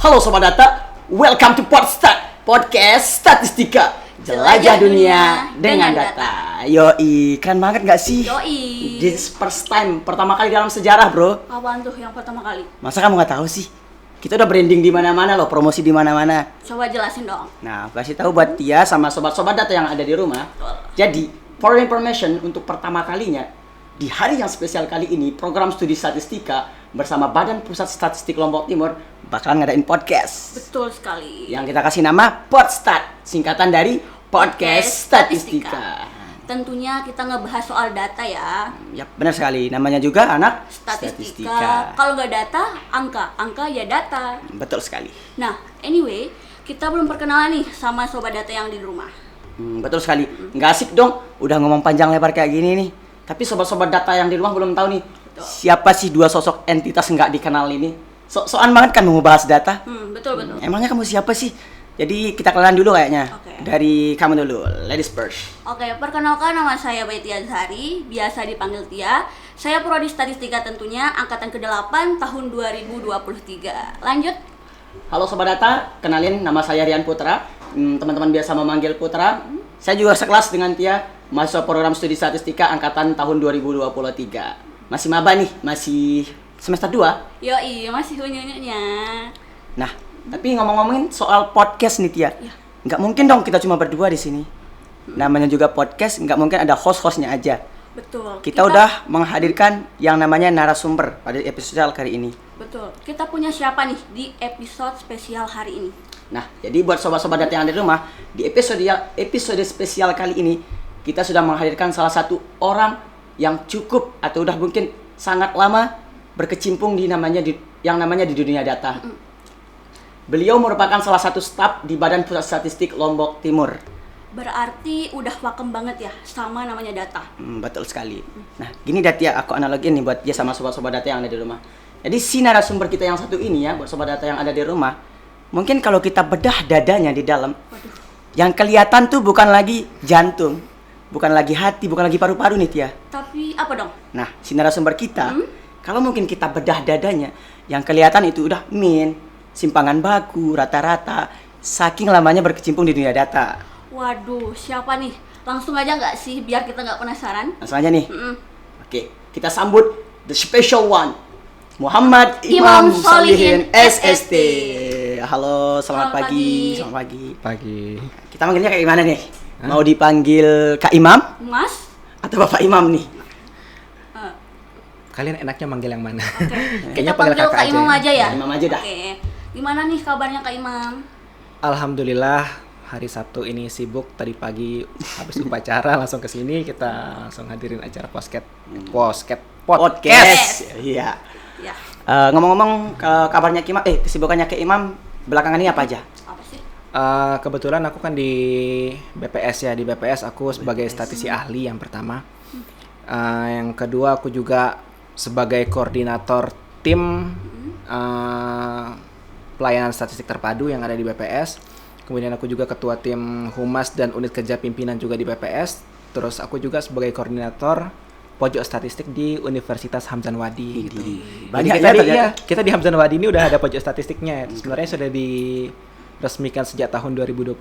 Halo Sobat Data, welcome to Podstat, Podcast Statistika. Jelajah dunia dengan data. Yoi, keren banget gak sih? Yoi. This first time, pertama kali dalam sejarah bro. Apaan tuh yang pertama kali? Masa kamu gak tahu sih? Kita udah branding di mana-mana loh, promosi di mana-mana. Coba jelasin dong. Nah, aku kasih tahu buat Tia sama sobat-sobat data yang ada di rumah. Betul. Jadi, for information, untuk pertama kalinya di hari yang spesial kali ini, program studi statistika bersama Badan Pusat Statistik Lombok Timur bakalan ngadain podcast. Betul sekali. Yang kita kasih nama Podstat, singkatan dari Podcast Statistika. Tentunya kita ngebahas soal data ya. Ya, benar sekali. Namanya juga anak Statistika. Kalau nggak data, angka ya data. Betul sekali. Nah, anyway, kita belum perkenalan nih sama sobat data yang di rumah. Betul sekali. Nggak asik dong, udah ngomong panjang lebar kayak gini nih. Tapi sobat-sobat data yang di rumah belum tahu nih, Betul. siapa sih dua sosok entitas nggak dikenal ini? Soal banget kan mau bahas data. Betul. Emangnya kamu siapa sih? Jadi kita kenalan dulu kayaknya. Oke. Dari kamu dulu, ladies first. Oke, perkenalkan nama saya Baiti Azhari, biasa dipanggil Tia. Saya prodi statistika tentunya, angkatan ke-8 tahun 2023. Lanjut. Halo Sobat Data, kenalin nama saya Rian Putra. Teman-teman biasa memanggil Putra. Saya juga sekelas dengan Tia, mahasiswa program studi statistika angkatan tahun 2023. Masih maba nih, masih semester 2. Yoi, masih unyu-unyunya. Nah, tapi ngomong-ngomongin soal podcast nih Tia. Ya. Nggak mungkin dong kita cuma berdua di sini. Namanya juga podcast, nggak mungkin ada host-hostnya aja. Betul. Kita udah menghadirkan yang namanya narasumber pada episode kali ini. Betul. Kita punya siapa nih di episode spesial hari ini? Nah, jadi buat sobat-sobat data yang ada di rumah, di episode spesial kali ini kita sudah menghadirkan salah satu orang yang cukup atau udah mungkin sangat lama berkecimpung yang namanya di dunia data. Beliau merupakan salah satu staf di Badan Pusat Statistik Lombok Timur. Berarti udah pakem banget ya sama namanya data. Betul sekali. Nah, gini Datia, aku analogiin nih buat dia sama sobat-sobat data yang ada di rumah. Jadi si narasumber kita yang satu ini ya, buat sobat data yang ada di rumah, mungkin kalau kita bedah dadanya di dalam, Waduh. yang kelihatan tuh bukan lagi jantung, bukan lagi hati, bukan lagi paru-paru nih Tia. Tapi apa dong? Nah, si narasumber kita, kalau mungkin kita bedah dadanya, yang kelihatan itu udah simpangan baku, rata-rata, saking lamanya berkecimpung di dunia data. Waduh, siapa nih? Langsung aja nggak sih biar kita nggak penasaran? Langsung aja nih. Oke, kita sambut the special one, Muhammad Imam Solihin SST. Halo, selamat pagi. Selamat pagi. Pagi. Kita manggilnya kayak gimana nih? Mau dipanggil Kak Imam Mas? atau Bapak Imam nih? Kalian enaknya manggil yang mana? Oke. Kayaknya Kita panggil panggil kakak Kak Imam aja ya? Kak Imam aja dah. Oke. Gimana nih kabarnya Kak Imam? Alhamdulillah hari Sabtu ini sibuk. Tadi pagi habis upacara langsung ke sini, kita langsung hadirin acara podcast. Iya. Ya, Ngomong-ngomong kabarnya Kak Imam, kesibukannya Kak Imam belakangan ini apa aja? apa sih? Kebetulan aku kan di BPS ya. Di BPS aku sebagai statisi ahli yang pertama. Yang kedua aku juga sebagai koordinator tim pelayanan statistik terpadu yang ada di BPS. Kemudian aku juga ketua tim humas dan unit kerja pimpinan juga di BPS. Terus aku juga sebagai koordinator pojok statistik di Universitas Hamzan Wadi gitu. Banyak Jadi ya kita di Hamzan Wadi ini udah ada pojok statistiknya. Sebenarnya sudah diresmikan sejak tahun 2022,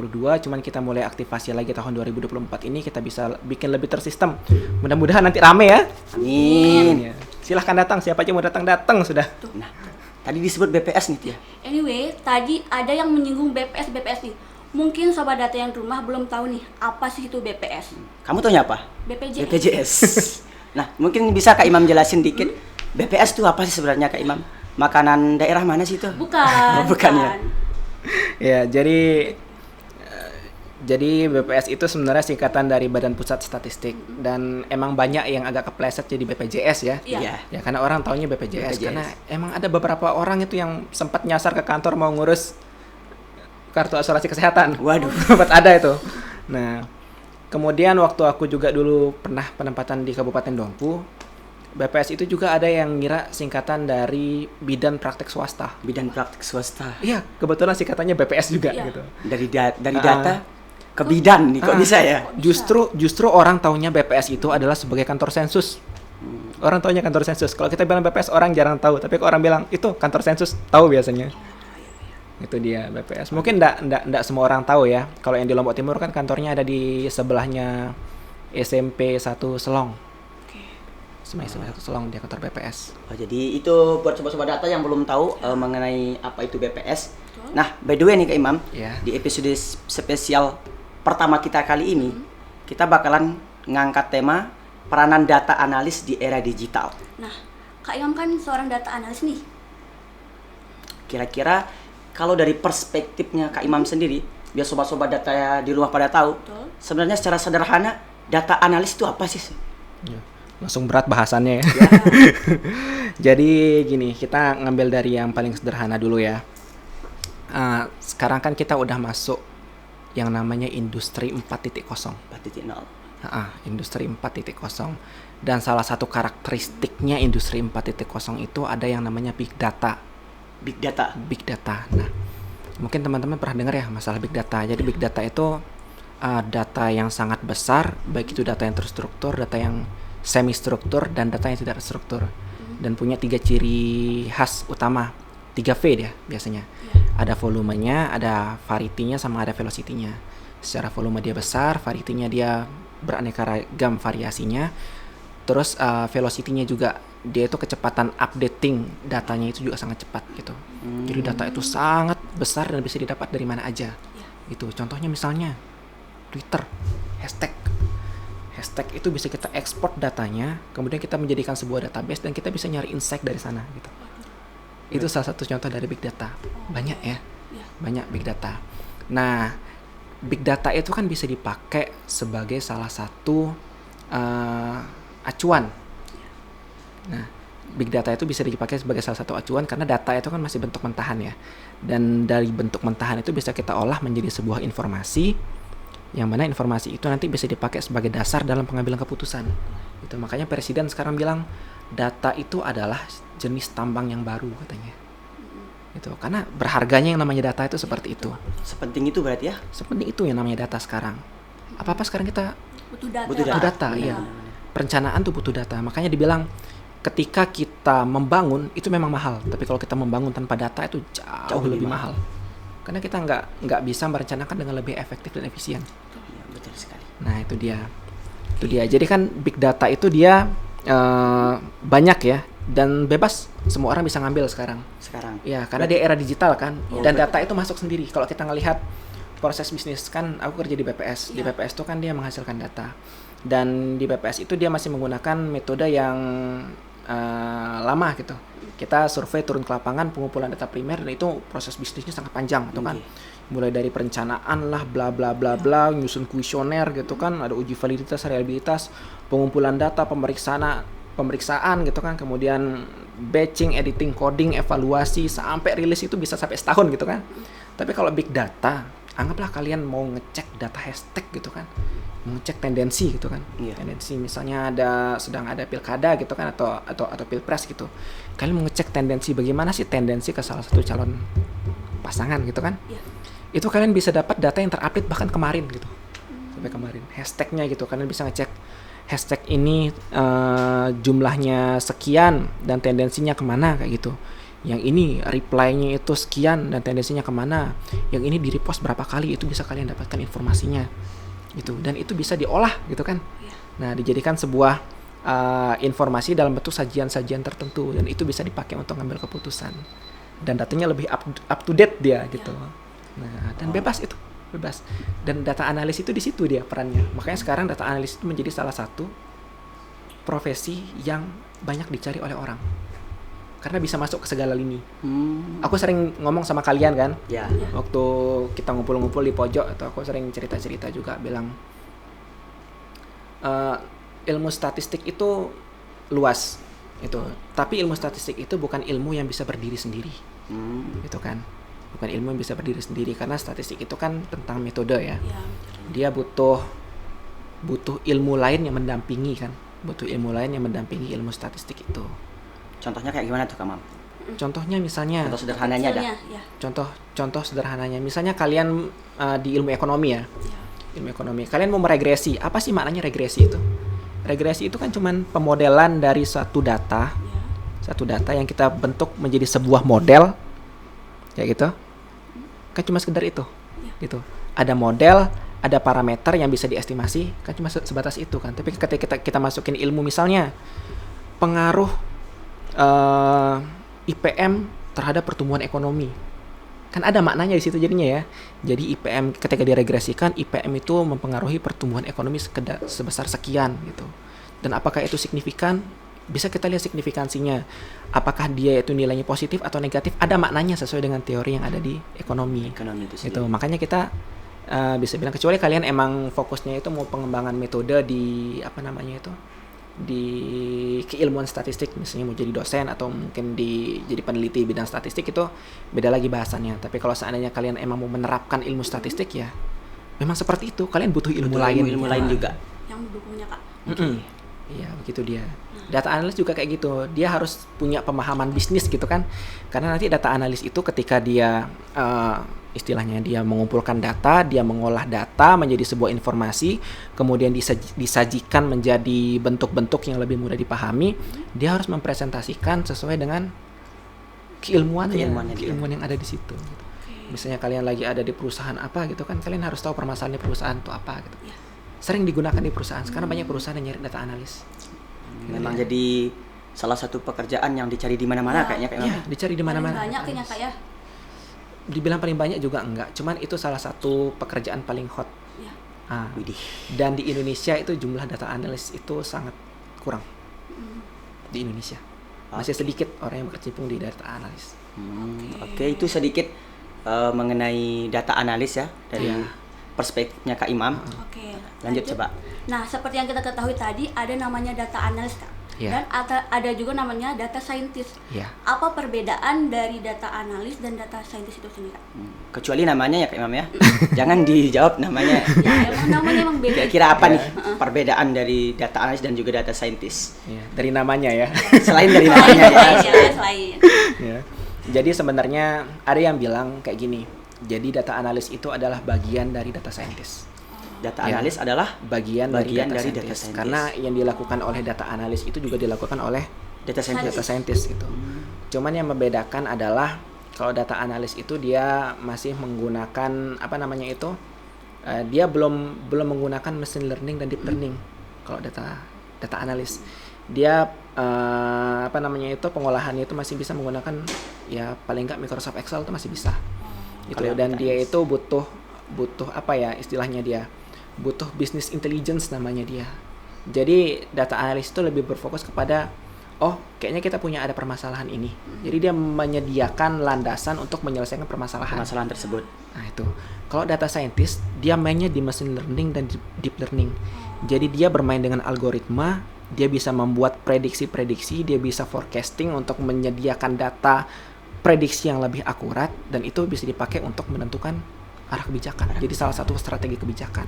cuman kita mulai aktivasi lagi tahun 2024 ini, kita bisa bikin lebih tersistem. Mudah-mudahan nanti rame ya. Amin. Ya. Silahkan datang, siapa aja mau datang sudah. Nah, tadi disebut BPS nih Tia. Anyway, tadi ada yang menyinggung BPS nih. Mungkin sobat data yang di rumah belum tahu nih apa sih itu BPS. Kamu taunya apa? BPJS. BPJS. Nah, mungkin bisa Kak Imam jelasin dikit. BPS itu apa sih sebenarnya Kak Imam? Makanan daerah mana sih itu? Bukan. Bukan ya. Ya, jadi BPS itu sebenarnya singkatan dari Badan Pusat Statistik, dan emang banyak yang agak kepleset jadi BPJS ya. Iya. Ya karena orang taunya BPJS, BPJS. karena emang ada beberapa orang itu yang sempat nyasar ke kantor mau ngurus kartu asuransi kesehatan. Waduh. Sempat ada itu. Nah, kemudian waktu aku juga dulu pernah penempatan di Kabupaten Dompu, BPS itu juga ada yang ngira singkatan dari Bidan Praktek Swasta. Bidan praktik swasta. Iya, kebetulan singkatannya BPS juga Iya. gitu. Dari data ke bidan nih kok bisa ya? Justru orang taunya BPS itu adalah sebagai kantor sensus. Orang taunya kantor sensus. Kalau kita bilang BPS orang jarang tahu, tapi kalau orang bilang itu kantor sensus tahu biasanya. Itu dia BPS. Mungkin ndak semua orang tahu ya. Kalau yang di Lombok Timur kan kantornya ada di sebelahnya SMP 1 Selong. SMP 1 Selong dia kantor BPS. Oh, jadi itu buat sobat-sobat data yang belum tahu mengenai apa itu BPS. Nah, by the way nih Kak Imam, Ya. di episode spesial pertama kita kali ini, kita bakalan ngangkat tema peranan data analis di era digital. Nah, Kak Imam kan seorang data analis nih. Kira-kira kalau dari perspektifnya Kak Imam sendiri, biar sobat-sobat data di rumah pada tahu, Betul. sebenarnya secara sederhana data analis itu apa sih? Ya. Langsung berat bahasannya ya. Jadi gini, kita ngambil dari yang paling sederhana dulu ya. Sekarang kan kita udah masuk yang namanya industri 4.0. 4.0. Industri 4.0. Dan salah satu karakteristiknya industri 4.0 itu ada yang namanya big data. Big data. Big data. Nah, mungkin teman-teman pernah dengar ya masalah big data. Jadi big data itu data yang sangat besar, baik itu data yang terstruktur, data yang semi struktur, dan data yang tidak terstruktur. Dan punya 3 ciri khas utama, 3V dia biasanya. Ada volumenya, ada variety-nya, sama ada velocity-nya. Secara volume dia besar, variety-nya dia beraneka ragam variasinya. Terus velocity-nya juga, dia itu kecepatan updating datanya itu juga sangat cepat gitu. Jadi data itu sangat besar dan bisa didapat dari mana aja. Itu contohnya misalnya Twitter, hashtag itu bisa kita ekspor datanya, kemudian kita menjadikan sebuah database dan kita bisa nyari insight dari sana gitu. Itu salah satu contoh dari big data. Banyak ya, banyak big data. Nah, big data itu kan bisa dipakai sebagai salah satu acuan. Nah, big data itu bisa dipakai sebagai salah satu acuan karena data itu kan masih bentuk mentahan ya. Dan dari bentuk mentahan itu bisa kita olah menjadi sebuah informasi, yang mana informasi itu nanti bisa dipakai sebagai dasar dalam pengambilan keputusan. Itu makanya presiden sekarang bilang data itu adalah jenis tambang yang baru katanya. Itu karena berharganya yang namanya data itu seperti itu. Sepenting itu berarti ya? Sepenting itu yang namanya data sekarang. Apa-apa sekarang kita Butuh data. Butuh butuh data, iya. Perencanaan tuh butuh data. Makanya dibilang ketika kita membangun itu memang mahal, tapi kalau kita membangun tanpa data itu jauh lebih mahal. Karena kita nggak bisa merencanakan dengan lebih efektif dan efisien. Iya, betul sekali. Nah itu dia. Jadi kan big data itu dia banyak ya, dan bebas, semua orang bisa ngambil sekarang. Ya karena dia era digital kan, dan data itu masuk sendiri. Kalau kita ngelihat proses bisnis kan, aku kerja di BPS. Di BPS itu kan dia menghasilkan data, dan di BPS itu dia masih menggunakan metode yang lama gitu. Kita survei turun ke lapangan, pengumpulan data primer, dan itu proses bisnisnya sangat panjang gitu kan. Mulai dari perencanaan lah, bla bla bla bla, nyusun kuesioner gitu kan, ada uji validitas, reliabilitas, pengumpulan data, pemeriksaan gitu kan, kemudian batching, editing, coding, evaluasi, sampai rilis itu bisa sampai setahun gitu kan. Tapi kalau big data, anggaplah kalian mau ngecek data hashtag gitu kan, mau ngecek tendensi gitu kan. Tendensi misalnya sedang ada pilkada gitu kan, atau pilpres gitu. Kalian mau ngecek tendensi, bagaimana sih tendensi ke salah satu calon pasangan gitu kan. Itu kalian bisa dapat data yang terupdate bahkan kemarin gitu. Sampai kemarin. Hashtagnya gitu, kalian bisa ngecek hashtag ini jumlahnya sekian dan tendensinya kemana kayak gitu. Yang ini reply-nya itu sekian dan tendensinya kemana. Yang ini di-repost berapa kali, itu bisa kalian dapatkan informasinya gitu. Dan itu bisa diolah gitu kan. Nah, dijadikan sebuah informasi dalam bentuk sajian-sajian tertentu, dan itu bisa dipakai untuk ngambil keputusan. Dan datanya lebih up to date dia gitu. Nah, dan bebas itu, bebas. Dan data analis itu di situ dia perannya. Makanya sekarang data analis itu menjadi salah satu profesi yang banyak dicari oleh orang. Karena bisa masuk ke segala lini. Aku sering ngomong sama kalian kan, waktu kita ngumpul-ngumpul di pojok, atau aku sering cerita-cerita juga, bilang ilmu statistik itu luas itu, tapi ilmu statistik itu bukan ilmu yang bisa berdiri sendiri, gitu kan? Bukan ilmu yang bisa berdiri sendiri, karena statistik itu kan tentang metode ya. Dia butuh ilmu lain yang mendampingi kan, butuh ilmu lain yang mendampingi ilmu statistik itu. Contohnya kayak gimana tuh Kak Mam? Contohnya misalnya, Contoh sederhananya ada. Contoh sederhananya, misalnya kalian di ilmu ekonomi ya, ilmu ekonomi, kalian mau meregresi, apa sih maknanya regresi itu? Regresi itu kan cuman pemodelan dari satu data yang kita bentuk menjadi sebuah model, kayak gitu. kan cuma sekedar itu, Iya. gitu. Ada model, ada parameter yang bisa diestimasi, kan cuma sebatas itu kan. Tapi ketika kita masukin ilmu misalnya pengaruh IPM terhadap pertumbuhan ekonomi, kan ada maknanya di situ jadinya ya. Jadi IPM ketika diregresikan, IPM itu mempengaruhi pertumbuhan ekonomi sebesar sekian gitu. Dan apakah itu signifikan? Bisa kita lihat signifikansinya. Apakah dia itu nilainya positif atau negatif? Ada maknanya sesuai dengan teori yang ada di ekonomi. Ekonomi itu Gitu. sendiri. Makanya kita bisa bilang, kecuali kalian emang fokusnya itu mau pengembangan metode di di keilmuan statistik, misalnya mau jadi dosen atau mungkin jadi peneliti bidang statistik, itu beda lagi bahasannya. Tapi kalau seandainya kalian emang mau menerapkan ilmu statistik, ya memang seperti itu, kalian butuh ilmu lain. Ilmu lain juga. Yang mendukungnya Kak. Iya, begitu dia. Data analis juga kayak gitu. Dia harus punya pemahaman bisnis gitu kan. Karena nanti data analis itu ketika dia istilahnya dia mengumpulkan data, dia mengolah data menjadi sebuah informasi, kemudian disajikan menjadi bentuk-bentuk yang lebih mudah dipahami, dia harus mempresentasikan sesuai dengan keilmuan yang ada di situ. Gitu. Misalnya kalian lagi ada di perusahaan apa gitu kan, kalian harus tahu permasalahan di perusahaan itu apa gitu. Iya. Sering digunakan di perusahaan. Sekarang banyak perusahaan yang nyari data analis. Memang jadi salah satu pekerjaan yang dicari di mana-mana kayaknya kayak Iya, dicari di mana-mana. Paling banyak kayaknya Kak ya. Dibilang paling banyak juga enggak, cuman itu salah satu pekerjaan paling hot. Iya. Widih. Dan di Indonesia itu jumlah data analis itu sangat kurang. Di Indonesia masih sedikit orang yang berkecimpung di data analis. Oke, itu sedikit mengenai data analis ya dari perspektifnya Kak Imam. Oke. Lanjut coba. Nah, seperti yang kita ketahui tadi, ada namanya data analis Kak. Iya. Dan ada juga namanya data scientist. Iya. Apa perbedaan dari data analis dan data scientist itu sendiri Kak? Kecuali namanya ya Kak Imam ya. Jangan dijawab namanya. Ya, emang namanya emang beda. Kira-kira apa nih perbedaan dari data analis dan juga data scientist? Iya, dari namanya ya. Selain dari namanya ya. Selain. Ya. Jadi sebenarnya ada yang bilang kayak gini. Jadi data analis itu adalah bagian dari data scientist. Data Ya. analis adalah Bagian dari data data scientist. scientist. Karena yang dilakukan oleh data analis itu juga dilakukan oleh data scientist. data scientist gitu. Cuman yang membedakan adalah kalau data analis itu dia masih menggunakan dia belum menggunakan machine learning dan deep learning. Kalau data analis dia pengolahannya itu masih bisa menggunakan ya paling nggak Microsoft Excel itu masih bisa. Gitu. Kalau Dan data dia analis. itu butuh apa ya istilahnya, dia butuh business intelligence namanya dia. Jadi data analis itu lebih berfokus kepada kayaknya kita punya ada permasalahan ini. Jadi dia menyediakan landasan untuk menyelesaikan permasalahan tersebut. Nah itu. Kalau data scientist dia mainnya di machine learning dan deep learning. Jadi dia bermain dengan algoritma, dia bisa membuat prediksi-prediksi, dia bisa forecasting untuk menyediakan data prediksi yang lebih akurat, dan itu bisa dipakai untuk menentukan arah kebijakan. Jadi salah satu strategi kebijakan.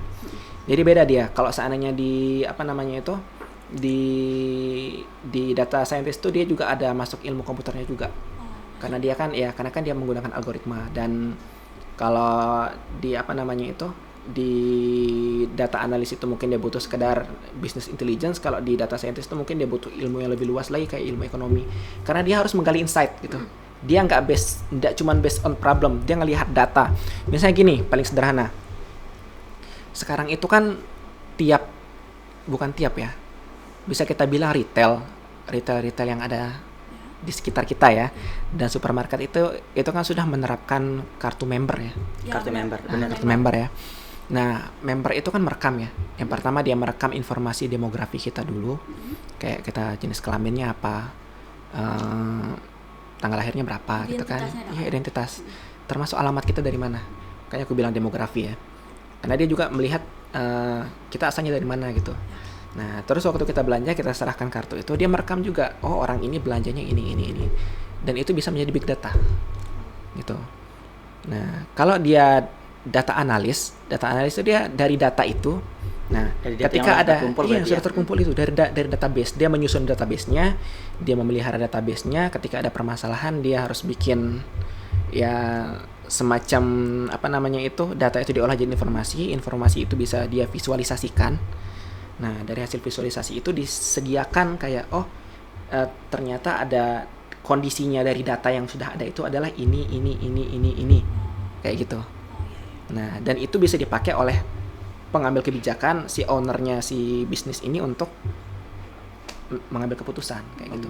Jadi beda dia. Kalau seandainya di di data scientist itu dia juga ada masuk ilmu komputernya juga. Karena dia kan dia menggunakan algoritma. Dan kalau di di data analis itu mungkin dia butuh sekedar business intelligence. Kalau di data scientist itu mungkin dia butuh ilmu yang lebih luas lagi kayak ilmu ekonomi. Karena dia harus menggali insight gitu. Dia nggak cuma based on problem, dia ngelihat data. Misalnya gini, paling sederhana. Sekarang itu kan bukan tiap ya, bisa kita bilang retail yang ada di sekitar kita ya, dan supermarket itu kan sudah menerapkan kartu member ya. Kartu member, benar. Kartu member ya. Nah, member itu kan merekam ya. Yang pertama dia merekam informasi demografi kita dulu, kayak kita jenis kelaminnya apa, tanggal lahirnya berapa gitu kan. Iya, identitas. Termasuk alamat kita dari mana. Kayaknya aku bilang demografi ya. Karena dia juga melihat kita asalnya dari mana gitu. Nah, terus waktu kita belanja, kita serahkan kartu itu, dia merekam juga, orang ini belanjanya ini. Dan itu bisa menjadi big data. Gitu. Nah, kalau dia data analis itu dia dari data itu. Nah, dari data ketika yang ada sudah ya? terkumpul itu dari database, dia menyusun database-nya, dia memelihara database-nya. Ketika ada permasalahan, dia harus bikin ya semacam data itu diolah jadi informasi itu bisa dia visualisasikan. Nah, dari hasil visualisasi itu disediakan kayak ternyata ada kondisinya dari data yang sudah ada itu adalah ini. kayak gitu. Nah, dan itu bisa dipakai oleh pengambil kebijakan, si ownernya si bisnis ini untuk mengambil keputusan kayak gitu.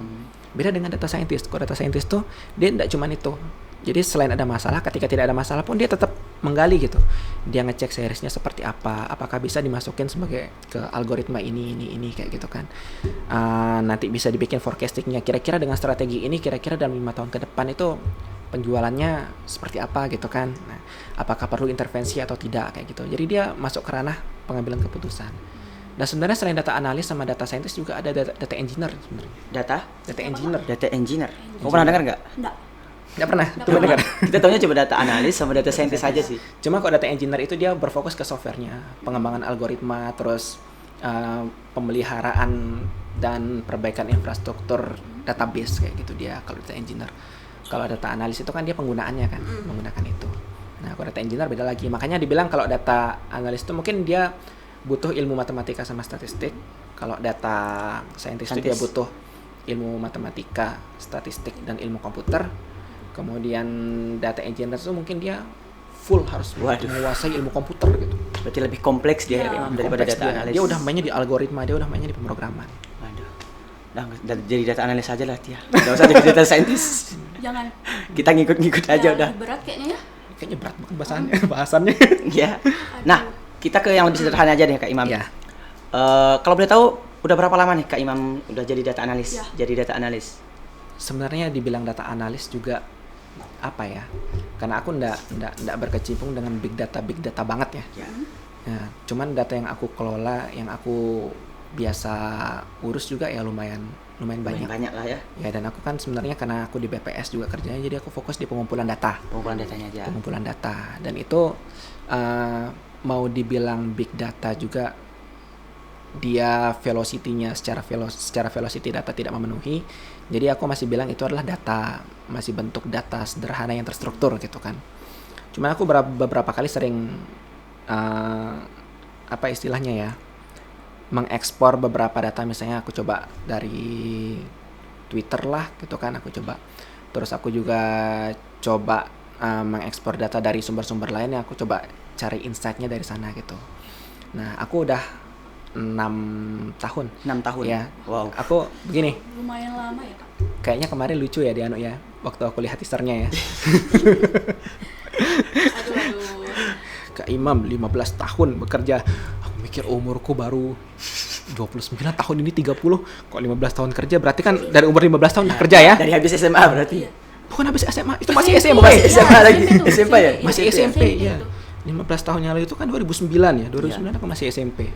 Beda dengan data scientist. Kalau data scientist tuh dia tidak cuman itu. Jadi selain ada masalah, ketika tidak ada masalah pun dia tetap menggali gitu. Dia ngecek seriesnya seperti apa, apakah bisa dimasukin sebagai ke algoritma ini kayak gitu kan. Nanti bisa dibikin forecastingnya. Kira-kira dengan strategi ini, kira-kira dalam 5 tahun ke depan itu penjualannya seperti apa gitu kan. Nah, apakah perlu intervensi atau tidak kayak gitu. Jadi dia masuk ke ranah pengambilan keputusan. Dan sebenarnya selain data analis sama data scientist juga ada data engineer sebenarnya. Data Engineer. data engineer. Kamu pernah dengar nggak? Enggak. Nggak pernah. Nggak Coba dengar. Kita tahunya cuma data analis sama data scientist aja sih. Cuma kalau data engineer itu dia berfokus ke softwarenya, pengembangan algoritma, terus pemeliharaan dan perbaikan infrastruktur database kayak gitu dia kalau data engineer. Kalau data analis itu kan dia penggunaannya kan, menggunakan itu. Nah, kalau data engineer beda lagi. Makanya dibilang kalau data analis itu mungkin dia butuh ilmu matematika sama statistik. Kalau data scientist itu dia butuh ilmu matematika, statistik, dan ilmu komputer. Kemudian data engineer itu mungkin dia full harus menguasai ilmu komputer gitu. Berarti lebih kompleks dia daripada Kompleks data analis. Dia udah mainnya di algoritma, dia udah mainnya di pemrograman. Waduh. Nah, jadi data analis aja lah Tia. Enggak usah jadi data scientist. Jangan. Kita ngikut-ngikut aja udah. Lebih berat kayaknya ya. Kayaknya berat banget bahasannya. Iya. Nah, kita ke yang lebih sederhana aja deh Kak Imam. Ya. Kalau boleh tahu udah berapa lama nih Kak Imam udah jadi data analis? Ya. Jadi data analis. Sebenarnya dibilang data analis juga apa ya? Karena aku ndak berkecimpung dengan big data banget ya. Ya. Ya, cuman data yang aku kelola, yang aku biasa urus juga ya lumayan banyak. Banyak lah ya. Ya, dan aku kan sebenarnya karena aku di BPS juga kerjanya, jadi aku fokus di pengumpulan data. Pengumpulan datanya aja. Pengumpulan data, dan itu mau dibilang big data juga dia velocity-nya secara velocity data tidak memenuhi. Jadi aku masih bilang itu adalah data, masih bentuk data sederhana yang terstruktur gitu kan. Cuman aku beberapa kali sering apa istilahnya ya, mengekspor beberapa data. Misalnya aku coba dari Twitter lah gitu kan, aku coba. Terus aku juga coba mengekspor data dari sumber-sumber lainnya, aku coba cari insight-nya dari sana gitu. Nah, aku udah 6 tahun. 6 tahun. Ya. Wow. Aku begini, Lumayan lama ya, Pak. kayaknya kemarin lucu ya di ya, waktu aku lihat teasernya ya. Aduh. Kak Imam 15 tahun bekerja. Aku mikir umurku baru 29 tahun, ini 30. Kok 15 tahun kerja? Berarti kan dari umur 15 tahun udah kerja ya? Dari habis SMA berarti. Iya. Bukan habis SMA, itu masih SMA. Masih SMA lagi. tuh, SMP ya? Masih SMP ya. tuh. 15 tahun yang lalu itu kan 2009 ya. 2009 aku masih SMP.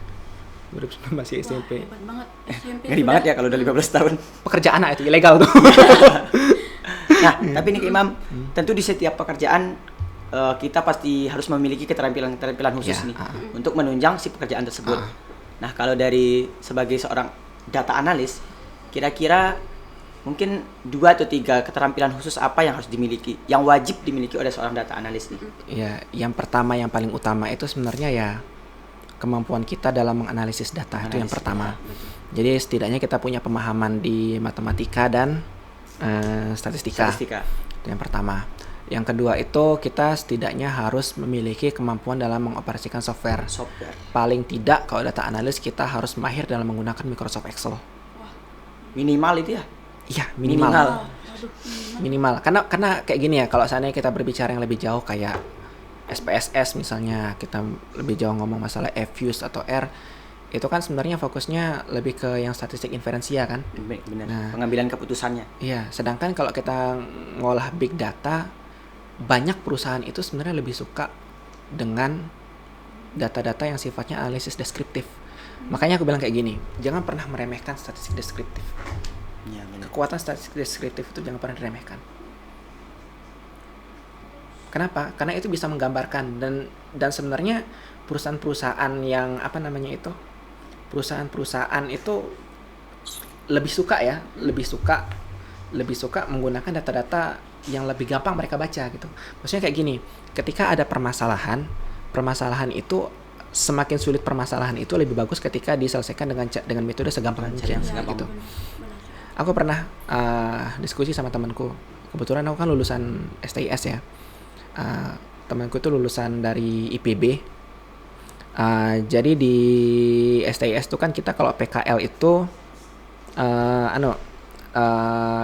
2009 masih SMP. Wah, hebat banget. SMP Ngeri banget ya kalau udah 15 tahun. Pekerjaan itu ilegal tuh. Nah, tapi nih Kak Imam, tentu di setiap pekerjaan kita pasti harus memiliki keterampilan khusus Ya, nih untuk menunjang si pekerjaan tersebut. Nah, kalau dari sebagai seorang data analis, kira-kira mungkin 2 atau 3 keterampilan khusus apa yang harus dimiliki, yang wajib dimiliki oleh seorang data analis nih? Ya, yang pertama yang paling utama itu sebenarnya ya kemampuan kita dalam menganalisis data. Itu yang pertama. Jadi setidaknya kita punya pemahaman di matematika dan statistika. Itu yang pertama. Yang kedua itu kita setidaknya harus memiliki kemampuan dalam mengoperasikan software. Paling tidak kalau data analis kita harus mahir dalam menggunakan Microsoft Excel. Minimal itu ya? Iya, minimal. Aduh, Minimal. Karena kayak gini ya, kalau seandainya kita berbicara yang lebih jauh kayak SPSS misalnya, kita lebih jauh ngomong masalah Fuse atau R, itu kan sebenarnya fokusnya lebih ke yang statistik inferensia kan. Benar. Nah. Pengambilan keputusannya. Iya, sedangkan kalau kita ngolah big data, banyak perusahaan itu sebenarnya lebih suka dengan data-data yang sifatnya analisis deskriptif. Makanya aku bilang kayak gini, jangan pernah meremehkan statistik deskriptif. Ya, benar. Kekuatan statistik deskriptif itu jangan pernah diremehkan. Kenapa? Karena itu bisa menggambarkan dan sebenarnya perusahaan-perusahaan yang perusahaan itu lebih suka menggunakan data-data yang lebih gampang mereka baca gitu. Maksudnya kayak gini, ketika ada permasalahan itu semakin sulit permasalahan itu lebih bagus ketika diselesaikan dengan metode segampang mungkin gitu. Aku pernah diskusi sama temanku. Kebetulan aku kan lulusan STIS ya. temanku itu lulusan dari IPB. Jadi di STIS tuh kan kita kalau PKL itu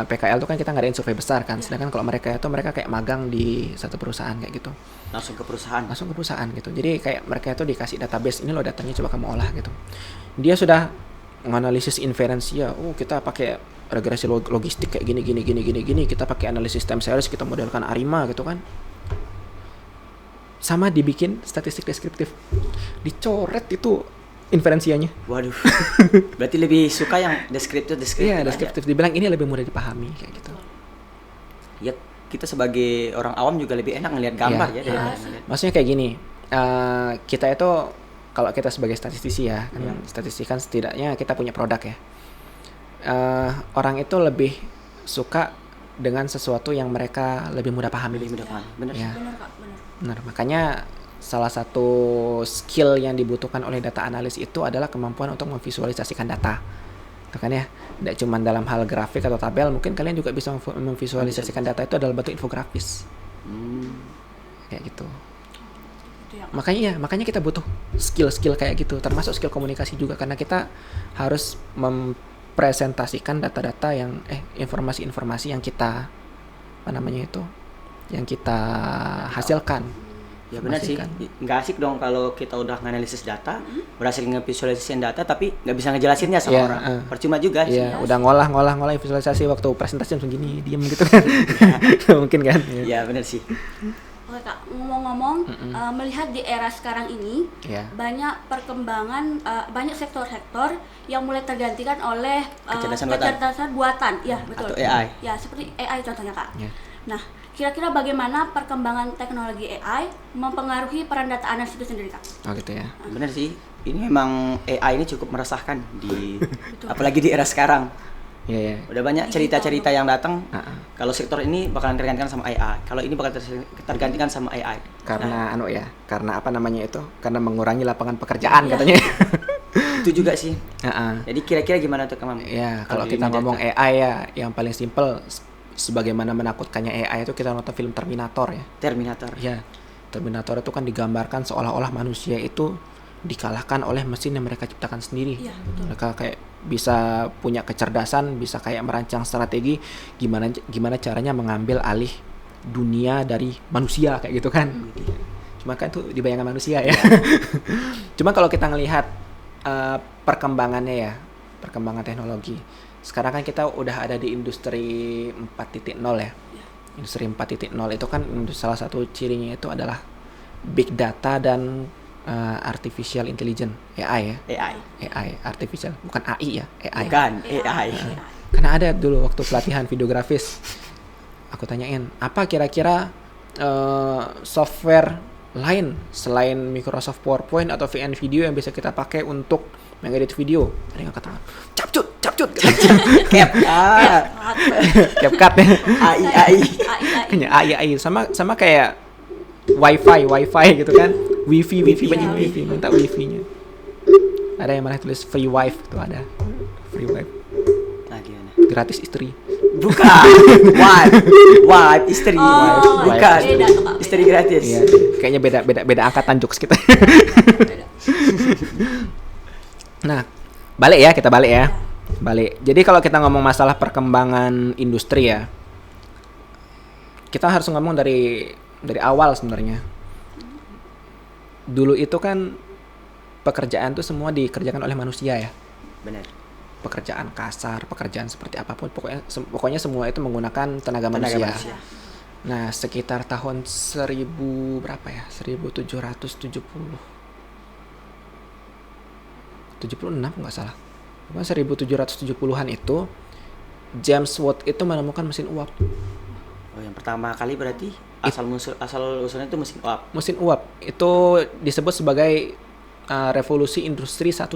PKL itu kan kita ngadain survei besar kan. Sedangkan kalau mereka kayak magang di satu perusahaan kayak gitu. Langsung ke perusahaan gitu. Jadi kayak mereka itu dikasih database, ini loh datanya, coba kamu olah gitu. Dia sudah menganalisis inferensi ya. Kita pakai regresi logistik kayak gini. Kita pakai analisis time series, kita modelkan ARIMA gitu kan. Sama dibikin statistik deskriptif. Dicoret itu inferensianya. Waduh. Berarti lebih suka yang deskriptif. Iya, deskriptif. Dibilang ini lebih mudah dipahami kayak gitu. Ya, kita sebagai orang awam juga lebih enak ngelihat gambar ya. Maksudnya kayak gini. Kita itu kalau kita sebagai statistisi ya, kan statistisi kan setidaknya kita punya produk ya. Orang itu lebih suka dengan sesuatu yang mereka lebih mudah pahami. Benar. Ya. Benar Kak, benar. Benar, makanya salah satu skill yang dibutuhkan oleh data analis itu adalah kemampuan untuk memvisualisasikan data. Itu kan ya, tidak cuma dalam hal grafik atau tabel, mungkin kalian juga bisa memvisualisasikan data itu dalam bentuk infografis. Kayak gitu. Makanya kita butuh skill-skill kayak gitu, termasuk skill komunikasi juga, karena kita harus mempresentasikan data-data yang informasi-informasi yang kita yang kita hasilkan. Ya benar sih, nggak asik dong kalau kita udah nganalisis data, berhasil nge-visualisasiin data tapi nggak bisa ngejelasinnya sama orang. Percuma juga sih. Iya, udah ngolah visualisasi waktu presentasi langsung gini, diem gitu kan. Mungkin kan. Iya benar sih. Oke Kak, ngomong-ngomong, melihat di era sekarang ini, banyak perkembangan, banyak sektor-sektor yang mulai tergantikan oleh kecerdasan buatan. Ya, betul. Atau AI. Ya, seperti AI contohnya Kak. Ya. Nah, kira-kira bagaimana perkembangan teknologi AI mempengaruhi peran data analis itu sendiri Kak? Oh gitu ya. Benar sih. Ini memang AI ini cukup meresahkan apalagi di era sekarang. Iya. Udah banyak cerita-cerita yang datang. Kalau sektor ini bakalan tergantikan sama AI. Kalau ini bakal tergantikan sama AI. Karena karena apa namanya itu? Karena mengurangi lapangan pekerjaan katanya. Itu juga sih. Jadi kira-kira gimana tuh Kang? Ya, kalau kita ngomong AI ya, yang paling simpel sebagaimana menakutkannya AI itu kita nonton film Terminator ya. Ya, Terminator itu kan digambarkan seolah-olah manusia itu dikalahkan oleh mesin yang mereka ciptakan sendiri. Ya, betul. Mereka kayak bisa punya kecerdasan, bisa kayak merancang strategi gimana caranya mengambil alih dunia dari manusia kayak gitu kan. Cuma kan itu di bayangan manusia ya. Cuma kalau kita ngelihat perkembangan teknologi. Sekarang kan kita udah ada di industri 4.0 ya. Industri 4.0 itu kan salah satu cirinya itu adalah big data dan artificial intelligence, AI ya. AI, artificial, bukan AI ya, AI. Bukan AI. Karena ada dulu waktu pelatihan videografis, aku tanyain, apa kira-kira software lain selain Microsoft PowerPoint atau VN Video yang bisa kita pakai untuk mengedit video? Ada yang kata, CapCut. CapCut ya. AI. Sama kayak Wi-Fi gitu kan. Wifi banyak Wifi, minta Wifi-nya. Ada yang malah tulis free wife tuh ada. Free wife. Gimana? Gratis istri. Bukan. Wife istri. Bukan. Istri gratis. Iya, kayaknya beda angkatan jokes kita. Nah, kita balik ya. Jadi kalau kita ngomong masalah perkembangan industri ya, kita harus ngomong dari awal sebenarnya. Dulu itu kan pekerjaan tuh semua dikerjakan oleh manusia ya. Benar. Pekerjaan kasar, pekerjaan seperti apapun, pokoknya semua itu menggunakan tenaga manusia. Nah, sekitar tahun 1770. 76 nggak salah. Pokoknya 1770-an itu James Watt itu menemukan mesin uap. Oh, yang pertama kali berarti asal usulnya itu mesin uap. Mesin uap itu disebut sebagai revolusi industri 1.0.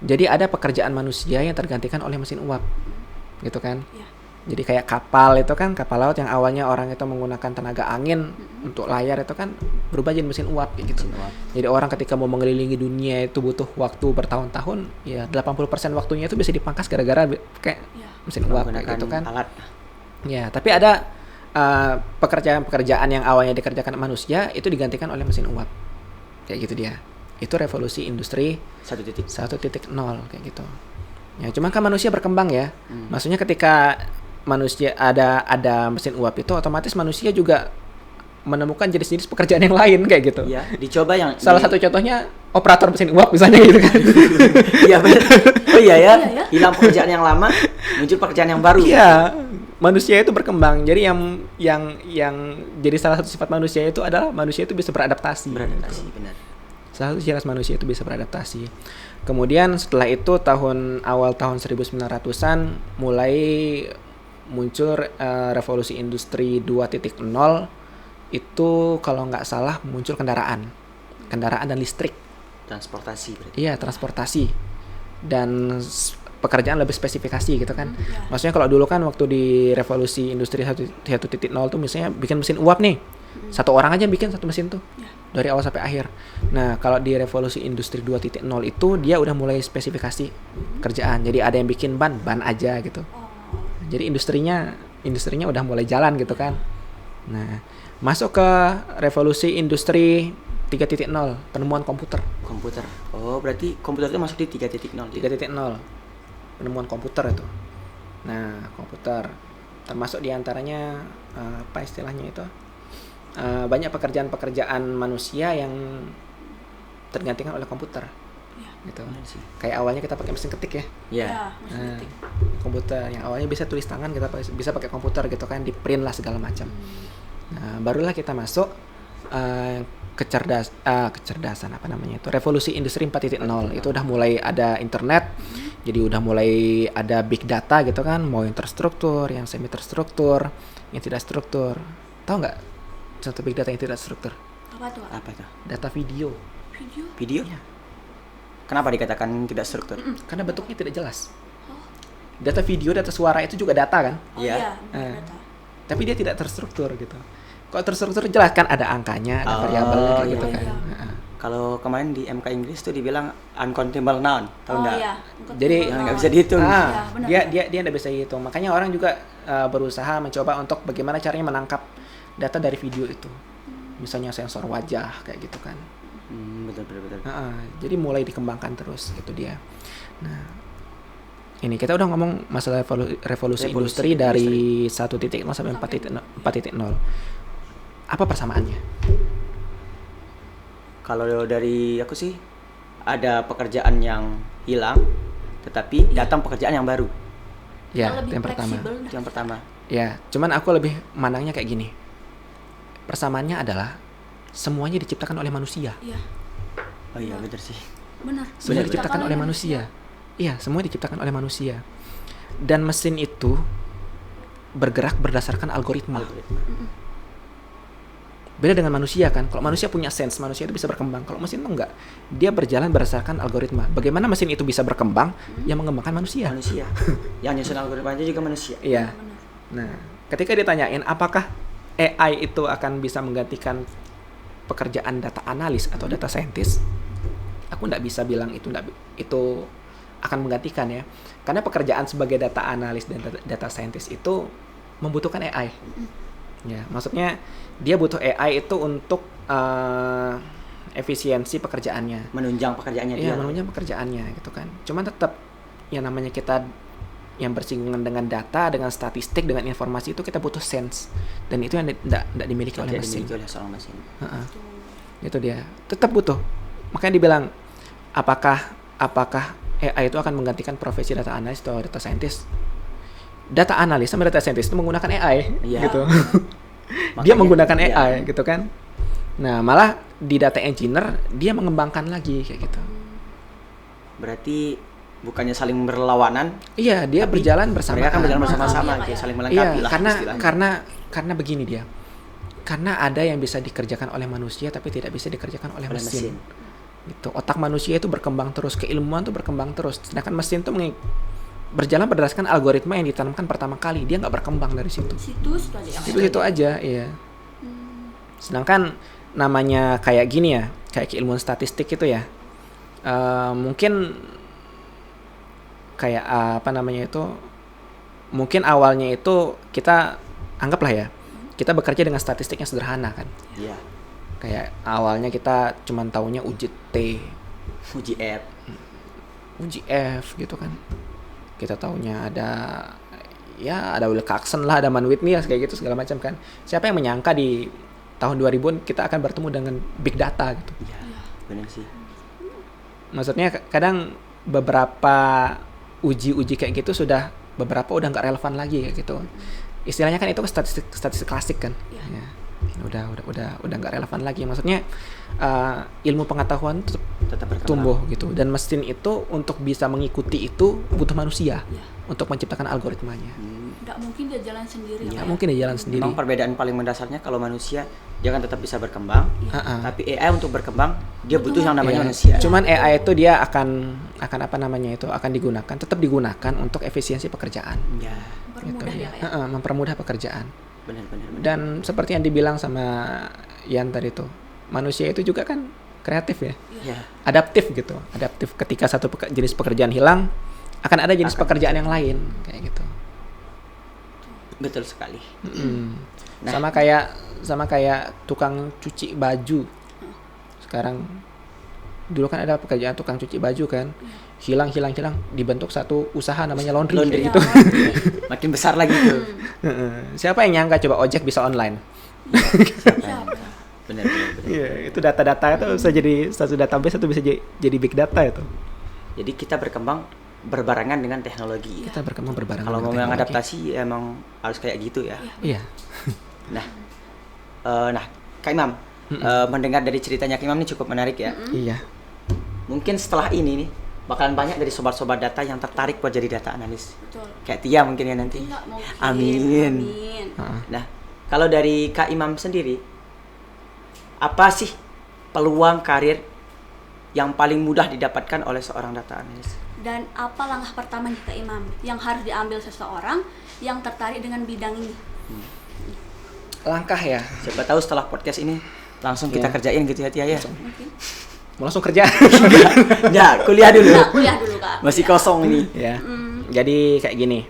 Jadi ada pekerjaan manusia yang tergantikan oleh mesin uap. Gitu kan? Ya. Jadi kayak kapal itu kan, kapal laut yang awalnya orang itu menggunakan tenaga angin untuk layar itu kan berubah jadi mesin uap gitu. Jadi orang ketika mau mengelilingi dunia itu butuh waktu bertahun-tahun, ya 80% waktunya itu bisa dipangkas gara-gara kayak mesin uap gitu kan. Alat. Ya, tapi ada pekerjaan-pekerjaan yang awalnya dikerjakan manusia itu digantikan oleh mesin uap. Kayak gitu dia. Itu revolusi industri 1.0 kayak gitu. Ya, cuman kan manusia berkembang ya. Maksudnya ketika manusia ada mesin uap itu otomatis manusia juga menemukan jenis-jenis pekerjaan yang lain kayak gitu. Iya, dicoba yang salah satu contohnya operator mesin uap misalnya gitu kan. Iya benar. Oh iya ya. Hilang pekerjaan yang lama, muncul pekerjaan yang baru. Iya. Manusia itu berkembang. Jadi yang jadi salah satu sifat manusia itu adalah manusia itu bisa beradaptasi. Beradaptasi, benar. Salah satu ciri khas manusia itu bisa beradaptasi. Kemudian setelah itu awal tahun 1900-an mulai muncul revolusi industri 2.0. Itu kalau nggak salah muncul kendaraan dan listrik. Transportasi berarti. Iya, transportasi. Dan pekerjaan lebih spesifikasi gitu kan. Maksudnya kalau dulu kan waktu di revolusi industri 1.0 tuh misalnya bikin mesin uap nih. Satu orang aja bikin satu mesin tuh. Dari awal sampai akhir. Nah, kalau di revolusi industri 2.0 itu dia udah mulai spesifikasi kerjaan. Jadi ada yang bikin ban aja gitu. Jadi industrinya udah mulai jalan gitu kan. Nah, masuk ke revolusi industri 3.0, penemuan komputer. Oh, berarti komputer itu masuk di 3.0. 3.0. Penemuan komputer itu. Nah, komputer termasuk diantaranya apa istilahnya itu? Banyak pekerjaan-pekerjaan manusia yang tergantikan oleh komputer. Gitu. Kayak awalnya kita pakai mesin ketik ya. Iya. Mesin ketik. Komputer yang awalnya bisa tulis tangan kita bisa pakai komputer gitu kan, di print lah segala macam. Nah, barulah kita masuk kecerdasan apa namanya itu, revolusi industri 4.0. Itu udah mulai ada internet. Jadi udah mulai ada big data gitu kan, mau yang terstruktur, yang semi terstruktur, yang tidak struktur. Tahu nggak contoh big data yang tidak struktur? Apa tuh? Data video. Video? Ya. Kenapa dikatakan tidak struktur? Karena bentuknya tidak jelas. Data video, data suara itu juga data kan? Iya. Data. Tapi dia tidak terstruktur gitu. Kalau terstruktur jelas kan ada angkanya, ada variabelnya kayak gitu kan. Kalau kemarin di MK Inggris tuh dibilang uncountable noun, tahu nggak? Iya. Jadi nggak bisa dihitung. Dia nggak bisa dihitung. Makanya orang juga berusaha mencoba untuk bagaimana caranya menangkap data dari video itu. Misalnya sensor wajah kayak gitu kan. Betul. Jadi mulai dikembangkan terus itu dia. Nah, ini kita udah ngomong masalah revolusi industri dari 1.0 sampai 4.0. Apa persamaannya? Kalau dari aku sih ada pekerjaan yang hilang, tetapi datang pekerjaan yang baru. Ya, itu yang pertama. Itu yang pertama. Ya, cuman aku lebih mandangnya kayak gini. Persamaannya adalah semuanya diciptakan oleh manusia. Iya. Oh iya, benar sih. Benar. Semuanya diciptakan oleh manusia. Iya, semua diciptakan oleh manusia. Dan mesin itu bergerak berdasarkan algoritma. Beda dengan manusia kan. Kalau manusia punya sense, manusia itu bisa berkembang. Kalau mesin itu enggak. Dia berjalan berdasarkan algoritma. Bagaimana mesin itu bisa berkembang? Yang mengembangkan manusia. Yang nyusun algoritmanya juga manusia. Iya. Nah, ketika ditanyain apakah AI itu akan bisa menggantikan pekerjaan data analis atau data scientist, aku nggak bisa bilang itu akan menggantikan ya, karena pekerjaan sebagai data analis dan data scientist itu membutuhkan AI. Ya, maksudnya dia butuh AI itu untuk efisiensi pekerjaannya, menunjang pekerjaannya dia. Iya, menunjang pekerjaannya gitu kan. Cuman tetap yang namanya kita yang bersinggungan dengan data, dengan statistik, dengan informasi itu kita butuh sense, dan itu yang tidak dimiliki oleh mesin. Dimiliki oleh seorang mesin. Itu dia, tetap butuh. Makanya dibilang apakah AI itu akan menggantikan profesi data analis atau data scientist? Data analis sama data scientist itu menggunakan AI, gitu. Dia menggunakan AI, gitu kan. Nah, malah di data engineer dia mengembangkan lagi kayak gitu. Berarti bukannya saling berlawanan? Iya, dia berjalan bersama. Mereka akan berjalan bersama-sama, saling melengkapi lah. Karena begini dia. Karena ada yang bisa dikerjakan oleh manusia tapi tidak bisa dikerjakan oleh mesin. Gitu. Otak manusia itu berkembang terus, keilmuan itu berkembang terus. Sedangkan mesin itu berjalan berdasarkan algoritma yang ditanamkan pertama kali. Dia nggak berkembang dari situ. Situ aja, iya. Sedangkan namanya kayak gini ya, kayak keilmuan statistik itu ya. Mungkin kayak mungkin awalnya itu kita anggaplah ya, kita bekerja dengan statistik yang sederhana kan. Iya. Kayak awalnya kita cuman taunya uji T, Uji F, uji F gitu kan. Kita taunya ada Will Coxon lah, ada Man Whitney lah, kayak gitu segala macam kan. Siapa yang menyangka di tahun 2000-an kita akan bertemu dengan big data gitu. iya, benar sih. Maksudnya kadang beberapa uji kayak gitu beberapa udah nggak relevan lagi kayak gitu. Istilahnya kan itu statistik klasik kan. Ya. Udah nggak relevan lagi. Maksudnya ilmu pengetahuan Tetap berkembang. tumbuh gitu, dan mesin itu untuk bisa mengikuti itu butuh manusia untuk menciptakan algoritmanya. Nggak mungkin dia jalan sendiri. Nggak mungkin dia jalan sendiri. Memang perbedaan paling mendasarnya kalau manusia dia kan tetap bisa berkembang, tapi AI untuk berkembang dia butuh yang namanya manusia. Cuman AI itu dia akan tetap digunakan untuk efisiensi pekerjaan. Ya, Mempermudah ya, Mempermudah pekerjaan. benar. Dan seperti yang dibilang sama Ian tadi tuh, manusia itu juga kan kreatif ya. Ya, Adaptif gitu. Adaptif ketika satu jenis pekerjaan hilang, akan ada jenis pekerjaan yang lain kayak gitu. betul sekali. Nah. Sama kayak tukang cuci baju. Sekarang dulu kan ada pekerjaan tukang cuci baju kan. Hilang dibentuk satu usaha namanya laundry kayak gitu. Makin besar lagi tuh. Siapa yang nyangka coba ojek bisa online? Benar. Iya, itu data-data itu bisa jadi satu database, itu bisa jadi big data itu. Jadi kita berkembang berbarengan dengan teknologi. Kita berkembang berbarengan. Kalau mau dengan teknologi. mengadaptasi emang harus kayak gitu ya. Iya. Nah, Kak Imam, mendengar dari ceritanya Kak Imam ini cukup menarik ya. Iya. Mungkin setelah ini nih bakalan banyak dari sobat-sobat data yang tertarik buat jadi data analis. Betul. Kayak Tia mungkin ya nanti. Nggak mungkin. Amin. Nah, kalau dari Kak Imam sendiri, apa sih peluang karir yang paling mudah didapatkan oleh seorang data analis? Dan apa langkah pertama nih Kak Imam yang harus diambil seseorang yang tertarik dengan bidang ini? Langkah ya. Siapa tahu setelah podcast ini langsung kita kerjain gitu ya Tia ya. Mungkin. Mau langsung kerja. Ya, kuliah dulu. Nah, kuliah dulu Kak. Masih kosong ini. Ya. Jadi kayak gini.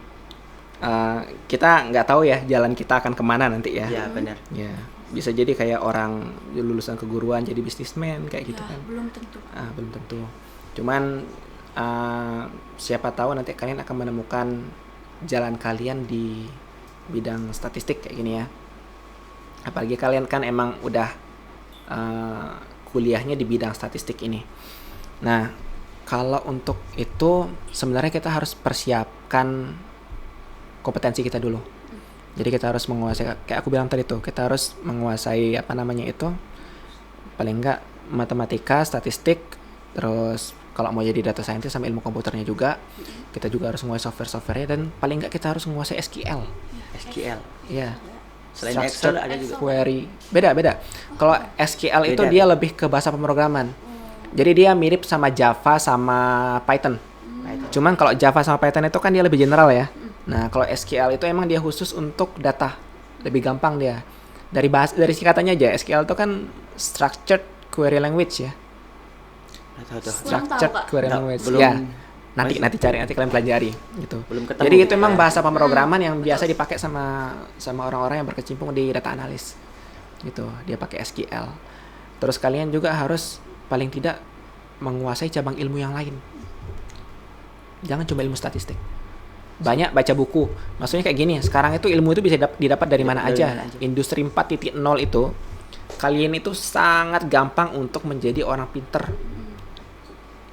Kita nggak tahu ya jalan kita akan kemana nanti ya. Ya, benar. Ya. Bisa jadi kayak orang lulusan keguruan jadi bisnismen kayak gitu kan. Belum tentu. Belum tentu. Cuman siapa tahu nanti kalian akan menemukan jalan kalian di bidang statistik kayak gini ya. Apalagi kalian kan emang udah kuliahnya di bidang statistik ini. Nah, kalau untuk itu sebenarnya kita harus persiapkan kompetensi kita dulu. Jadi kita harus menguasai, kayak aku bilang tadi tuh, kita harus menguasai paling enggak matematika, statistik, terus kalau mau jadi data scientist sama ilmu komputernya juga, kita juga harus menguasai software-softwarenya, dan paling enggak kita harus menguasai SQL. SQL. Iya. Selain Excel ada juga query. Beda. Kalau SQL itu Beda. dia lebih ke bahasa pemrograman. Jadi dia mirip sama Java sama Python. Cuman kalau Java sama Python itu kan dia lebih general ya. Nah, kalau SQL itu emang dia khusus untuk data. Lebih gampang dia. Dari singkatannya aja, SQL itu kan Structured Query Language ya. Structured Query Language. Belum. Ya. Nanti cari, nanti kalian pelajari gitu. Belum ketemu. Jadi itu emang bahasa pemrograman yang biasa dipakai sama orang-orang yang berkecimpung di data analis. Gitu. Dia pakai SQL. Terus kalian juga harus paling tidak menguasai cabang ilmu yang lain. Jangan cuma ilmu statistik. Banyak baca buku. Maksudnya kayak gini, sekarang itu ilmu itu bisa didapat dari mana aja. Industri 4.0 itu kalian itu sangat gampang untuk menjadi orang pinter.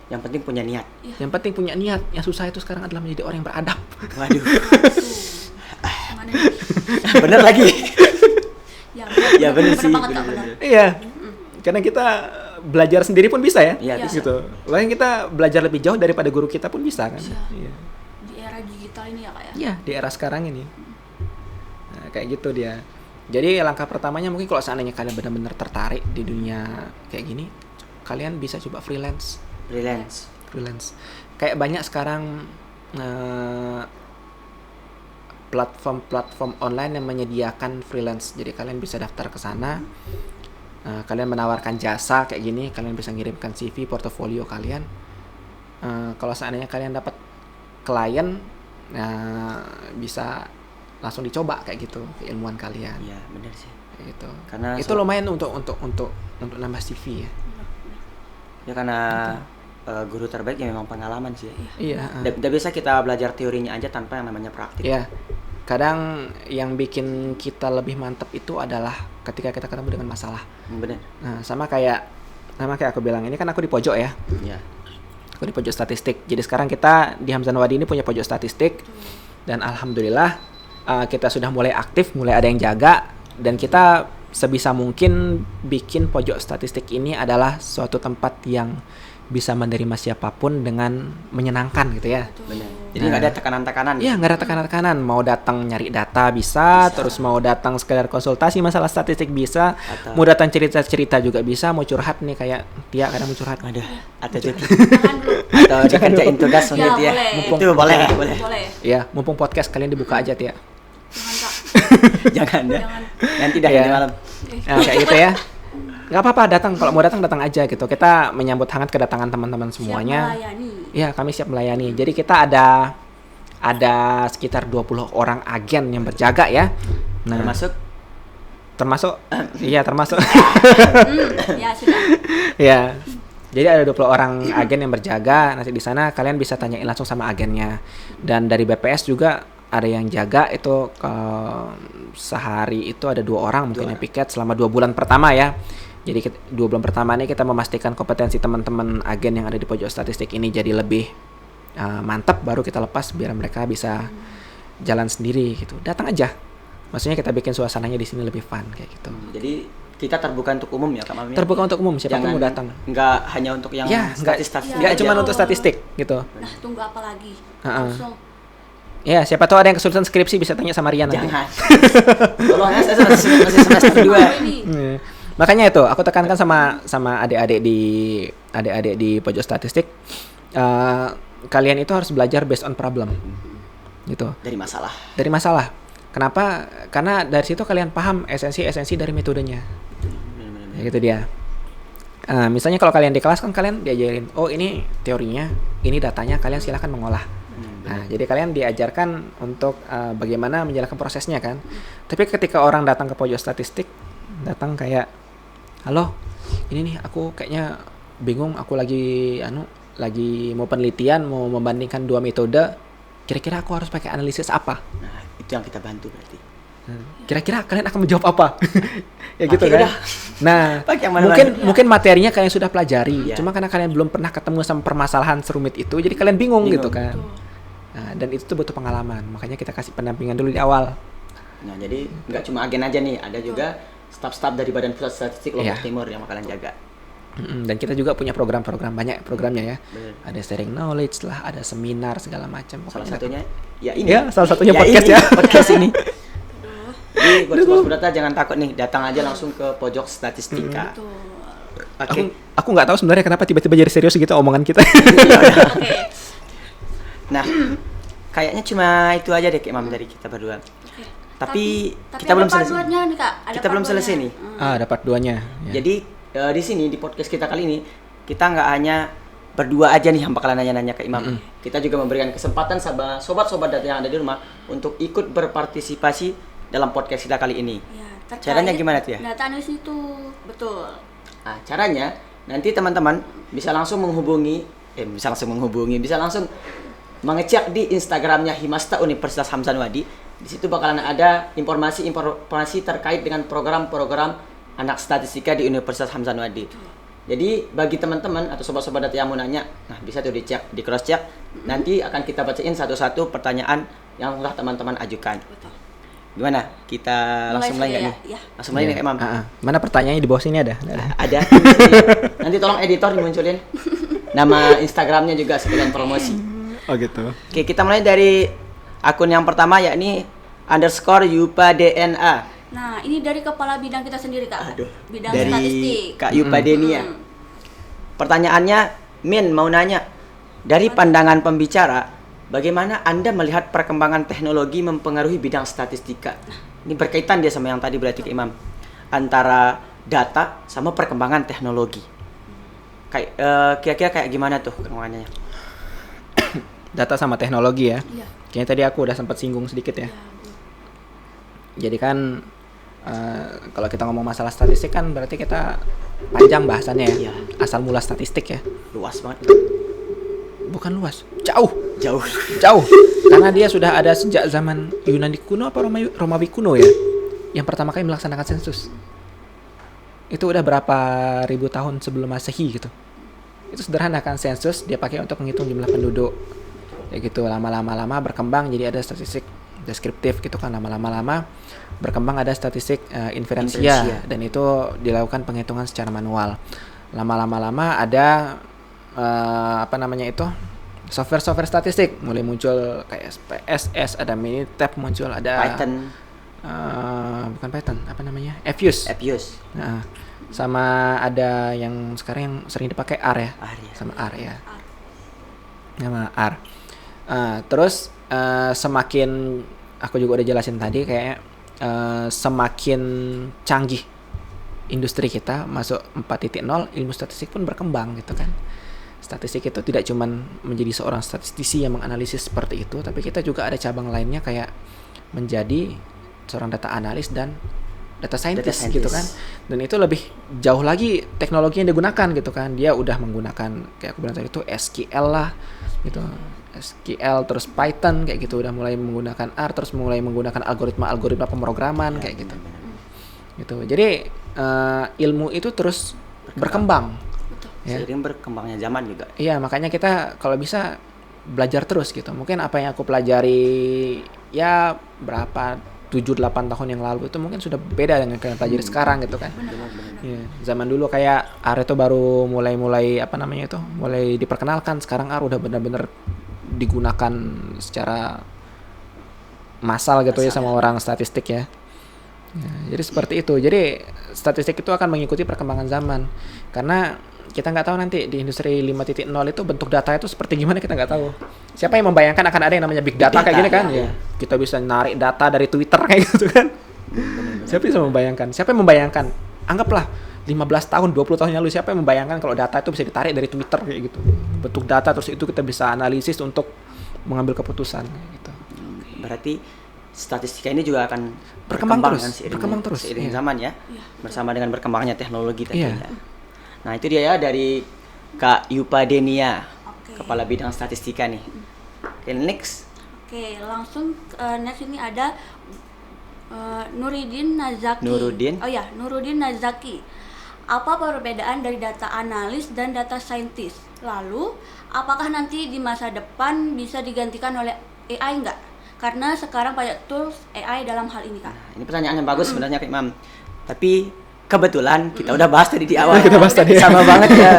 Yang penting punya niat. Yang penting punya niat. Yang susah itu sekarang adalah menjadi orang yang beradab. Waduh. Mana nih? Bener lagi. Ya bener sih. banget Kak, bener. Iya. Karena kita belajar sendiri pun bisa ya. Iya, bisa. Gitu. Lain kita belajar lebih jauh daripada guru kita pun bisa kan. Iya. Di era digital ini ya Kak ya. Iya, di era sekarang ini. Nah, kayak gitu dia. Jadi langkah pertamanya mungkin kalau seandainya kalian benar-benar tertarik di dunia kayak gini, kalian bisa coba freelance. Kayak banyak sekarang platform online yang menyediakan freelance. Jadi kalian bisa daftar ke sana. Kalian menawarkan jasa kayak gini, kalian bisa ngirimkan CV, portofolio kalian. Kalau seandainya kalian dapat klien, bisa langsung dicoba kayak gitu keilmuan kalian. Iya, benar sih. Kayak gitu. Karena itu lumayan untuk nambah CV ya. Ya karena guru terbaik ya memang pengalaman sih. Iya. Tidak bisa kita belajar teorinya aja tanpa yang namanya praktik. Iya. Kadang yang bikin kita lebih mantap itu adalah ketika kita ketemu dengan masalah. Benar. Nah, sama kayak aku bilang, ini kan aku di pojok ya. Iya. Aku di pojok statistik. Jadi sekarang kita di Hamzan Wadi ini punya pojok statistik. Dan alhamdulillah kita sudah mulai aktif, mulai ada yang jaga, dan kita sebisa mungkin bikin pojok statistik ini adalah suatu tempat yang bisa menerima siapapun dengan menyenangkan gitu ya. Benar. Jadi nggak ada tekanan-tekanan. Iya, nggak ada tekanan-tekanan. Mau datang nyari data bisa, terus mau datang sekedar konsultasi masalah statistik bisa, mau datang cerita-cerita juga bisa, mau curhat nih kayak Tia kadang mau curhat. Ada. Atau jadi. Atau dikerjain tugas ya, Tia. boleh. Itu boleh. Iya, mumpung podcast kalian dibuka aja Tia. Jangan ya. Nanti dah Ya. ini malam. Nah, kayak gitu ya. Nggak apa-apa, datang. Kalau mau datang aja gitu. Kita menyambut hangat kedatangan teman-teman semuanya. Siap melayani. Iya, kami siap melayani. Jadi kita ada sekitar 20 orang agen yang berjaga ya. Nah, termasuk iya termasuk. Ya sudah. Ya. Jadi ada 20 orang agen yang berjaga. Nanti di sana kalian bisa tanyain langsung sama agennya. Dan dari BPS juga ada yang jaga itu sehari itu ada 2 orang mungkin yang piket selama 2 bulan pertama ya. Jadi 2 bulan pertama ini kita memastikan kompetensi teman-teman agen yang ada di pojok statistik ini jadi lebih mantap, baru kita lepas biar mereka bisa jalan sendiri gitu. Datang aja. Maksudnya kita bikin suasananya di sini lebih fun kayak gitu. Jadi kita terbuka untuk umum ya Kak Mami? Terbuka untuk umum, siapapun mau datang. Enggak hanya untuk yang statistik. Enggak cuma untuk statistik gitu. Nah, tunggu apa lagi? Langsung. Ya, siapa tahu ada yang kesulitan skripsi bisa tanya sama Rian nanti. Jangan. Tolong ya, saya masih semester 2. Makanya itu aku tekankan sama adik-adik di pojok statistik, kalian itu harus belajar based on problem. Gitu. Dari masalah. Kenapa? Karena dari situ kalian paham esensi dari metodenya. Ya, gitu dia. Misalnya kalau kalian di kelas kan kalian diajarin, oh ini teorinya, ini datanya, kalian silahkan mengolah. Nah, jadi kalian diajarkan untuk bagaimana menjalankan prosesnya kan. Tapi ketika orang datang ke pojok statistik, datang kayak, halo, ini nih aku kayaknya bingung, aku lagi mau penelitian, mau membandingkan 2 metode, kira-kira aku harus pakai analisis apa? Nah, itu yang kita bantu berarti. Kira-kira kalian akan menjawab apa? Ya gitu kan. Udah. Nah, mungkin materinya kalian sudah pelajari, ya. Cuma karena kalian belum pernah ketemu sama permasalahan serumit itu, jadi kalian bingung gitu kan. Nah, dan itu tuh butuh pengalaman, makanya kita kasih pendampingan dulu di awal. Nah, jadi nggak cuma agen aja nih, ada juga staf-staf dari Badan Pusat Statistik Lombok Timur yang bakalan jaga. Dan kita juga punya program-program, banyak programnya ya. Bener. Ada sharing knowledge lah, ada seminar segala macam. Salah satunya ya ini. Ya, salah satunya podcast ini, ya. Podcast ini. Jadi buat sobat data jangan takut nih, datang aja langsung ke pojok statistika. Oke. Aku nggak tahu sebenarnya kenapa tiba-tiba jadi serius gitu omongan kita. Nah, kayaknya cuma itu aja deh Kak Mam dari kita berdua. Tapi kita belum selesai. Nih, Kak. Kita belum selesai nih. Ada part 2-nya. Ya. Jadi di sini di podcast kita kali ini kita nggak hanya berdua aja nih yang bakalan nanya-nanya ke Imam. Kita juga memberikan kesempatan sama sobat-sobat data yang ada di rumah untuk ikut berpartisipasi dalam podcast kita kali ini. Ya, caranya gimana tuh ya? Data analis itu betul. Nah, caranya nanti teman-teman bisa langsung bisa langsung mengecek di Instagramnya Himasta Universitas Hamzan Wadi. Di situ bakalan ada informasi terkait dengan program-program anak statistika di Universitas Hamzan Wadi. Jadi bagi teman-teman atau sobat-sobat data yang mau nanya, nah bisa tuh dicek, di cross check. Nanti akan kita bacain satu-satu pertanyaan yang telah teman-teman ajukan. Betul. Gimana? Kita langsung mulai nggak nih? Ya. Langsung mulai nih Kak Imam. Mana pertanyaannya di bawah sini ada? Ada. Nanti tolong editor dimunculin nama Instagramnya juga sekalian promosi. Oh gitu. Oke, kita mulai dari akun yang pertama yakni _yupadna. Nah, ini dari kepala bidang kita sendiri, Kak. Bidang dari statistik. Kak Yupadenia. Pertanyaannya, Min mau nanya, dari pandangan pembicara, bagaimana Anda melihat perkembangan teknologi mempengaruhi bidang statistika? Ini berkaitan dia sama yang tadi berarti Kak Imam. Antara data sama perkembangan teknologi. Kira-kira kayak gimana tuh perkembangannya? Data sama teknologi ya. Iya. Kayaknya tadi aku udah sempat singgung sedikit ya. Jadi kan kalau kita ngomong masalah statistik kan berarti kita panjang bahasannya ya. Asal mula statistik ya. Luas banget. Bukan luas, jauh. Jauh. Karena dia sudah ada sejak zaman Yunani kuno apa Romawi kuno ya. Yang pertama kali melaksanakan sensus. Itu udah berapa ribu tahun sebelum Masehi gitu. Itu sederhana kan, sensus dia pakai untuk menghitung jumlah penduduk. Ya gitu, lama-lama berkembang jadi ada statistik deskriptif gitu kan, lama-lama berkembang ada statistik inferensia, dan itu dilakukan penghitungan secara manual. Lama-lama ada software statistik mulai muncul kayak SPSS, ada Minitab muncul, ada Python, bukan Python, Fuse. Nah, sama ada yang sekarang yang sering dipakai R ya. Sama R ya. Nama R. Terus semakin aku juga udah jelasin tadi kayak semakin canggih industri kita masuk 4.0, ilmu statistik pun berkembang gitu kan. Statistik itu tidak cuma menjadi seorang statistisi yang menganalisis seperti itu, tapi kita juga ada cabang lainnya kayak menjadi seorang data analis dan data scientist gitu kan. Dan itu lebih jauh lagi teknologi yang digunakan gitu kan. Dia udah menggunakan kayak aku bilang tadi itu SQL lah gitu. SQL terus Python kayak gitu, udah mulai menggunakan R, terus mulai menggunakan algoritma pemrograman kayak gitu. Gitu. Jadi ilmu itu terus berkembang. Seiring berkembangnya zaman juga. Iya, makanya kita kalau bisa belajar terus gitu. Mungkin apa yang aku pelajari ya berapa 7-8 tahun yang lalu itu mungkin sudah beda dengan yang pelajari sekarang gitu kan. Ya, zaman dulu kayak R itu baru mulai mulai diperkenalkan. Sekarang R udah benar-benar digunakan secara massal gitu ya sama orang statistik ya. Jadi seperti itu. Jadi statistik itu akan mengikuti perkembangan zaman. Karena kita nggak tahu nanti di industri 5.0 itu bentuk data itu seperti gimana, kita nggak tahu. Siapa yang membayangkan akan ada yang namanya big data kayak gini kan? Ya. Kita bisa narik data dari Twitter kayak gitu kan? Siapa bisa membayangkan? Siapa yang membayangkan? Anggaplah 15 tahun, 20 tahun yang lalu, siapa yang membayangkan kalau data itu bisa ditarik dari Twitter kayak gitu? Bentuk data, terus itu kita bisa analisis untuk mengambil keputusan gitu. Berarti statistika ini juga akan berkembang terus seiring zaman ya. Bersama dengan berkembangnya teknologi tentunya. Nah, itu dia ya dari Kak Yupa Denia, Kepala Bidang Statistika nih. Oke, next. Oke, langsung next ini ada Nuruddin Nazaki. Nuruddin Nazaki. Apa perbedaan dari data analis dan data scientist? Lalu, apakah nanti di masa depan bisa digantikan oleh AI enggak? Karena sekarang banyak tools AI dalam hal ini, Kak. Nah, ini pertanyaan yang bagus sebenarnya, Kak Imam. Tapi kebetulan kita udah bahas tadi di awal. Kita bahas tadi. Sama banget ya.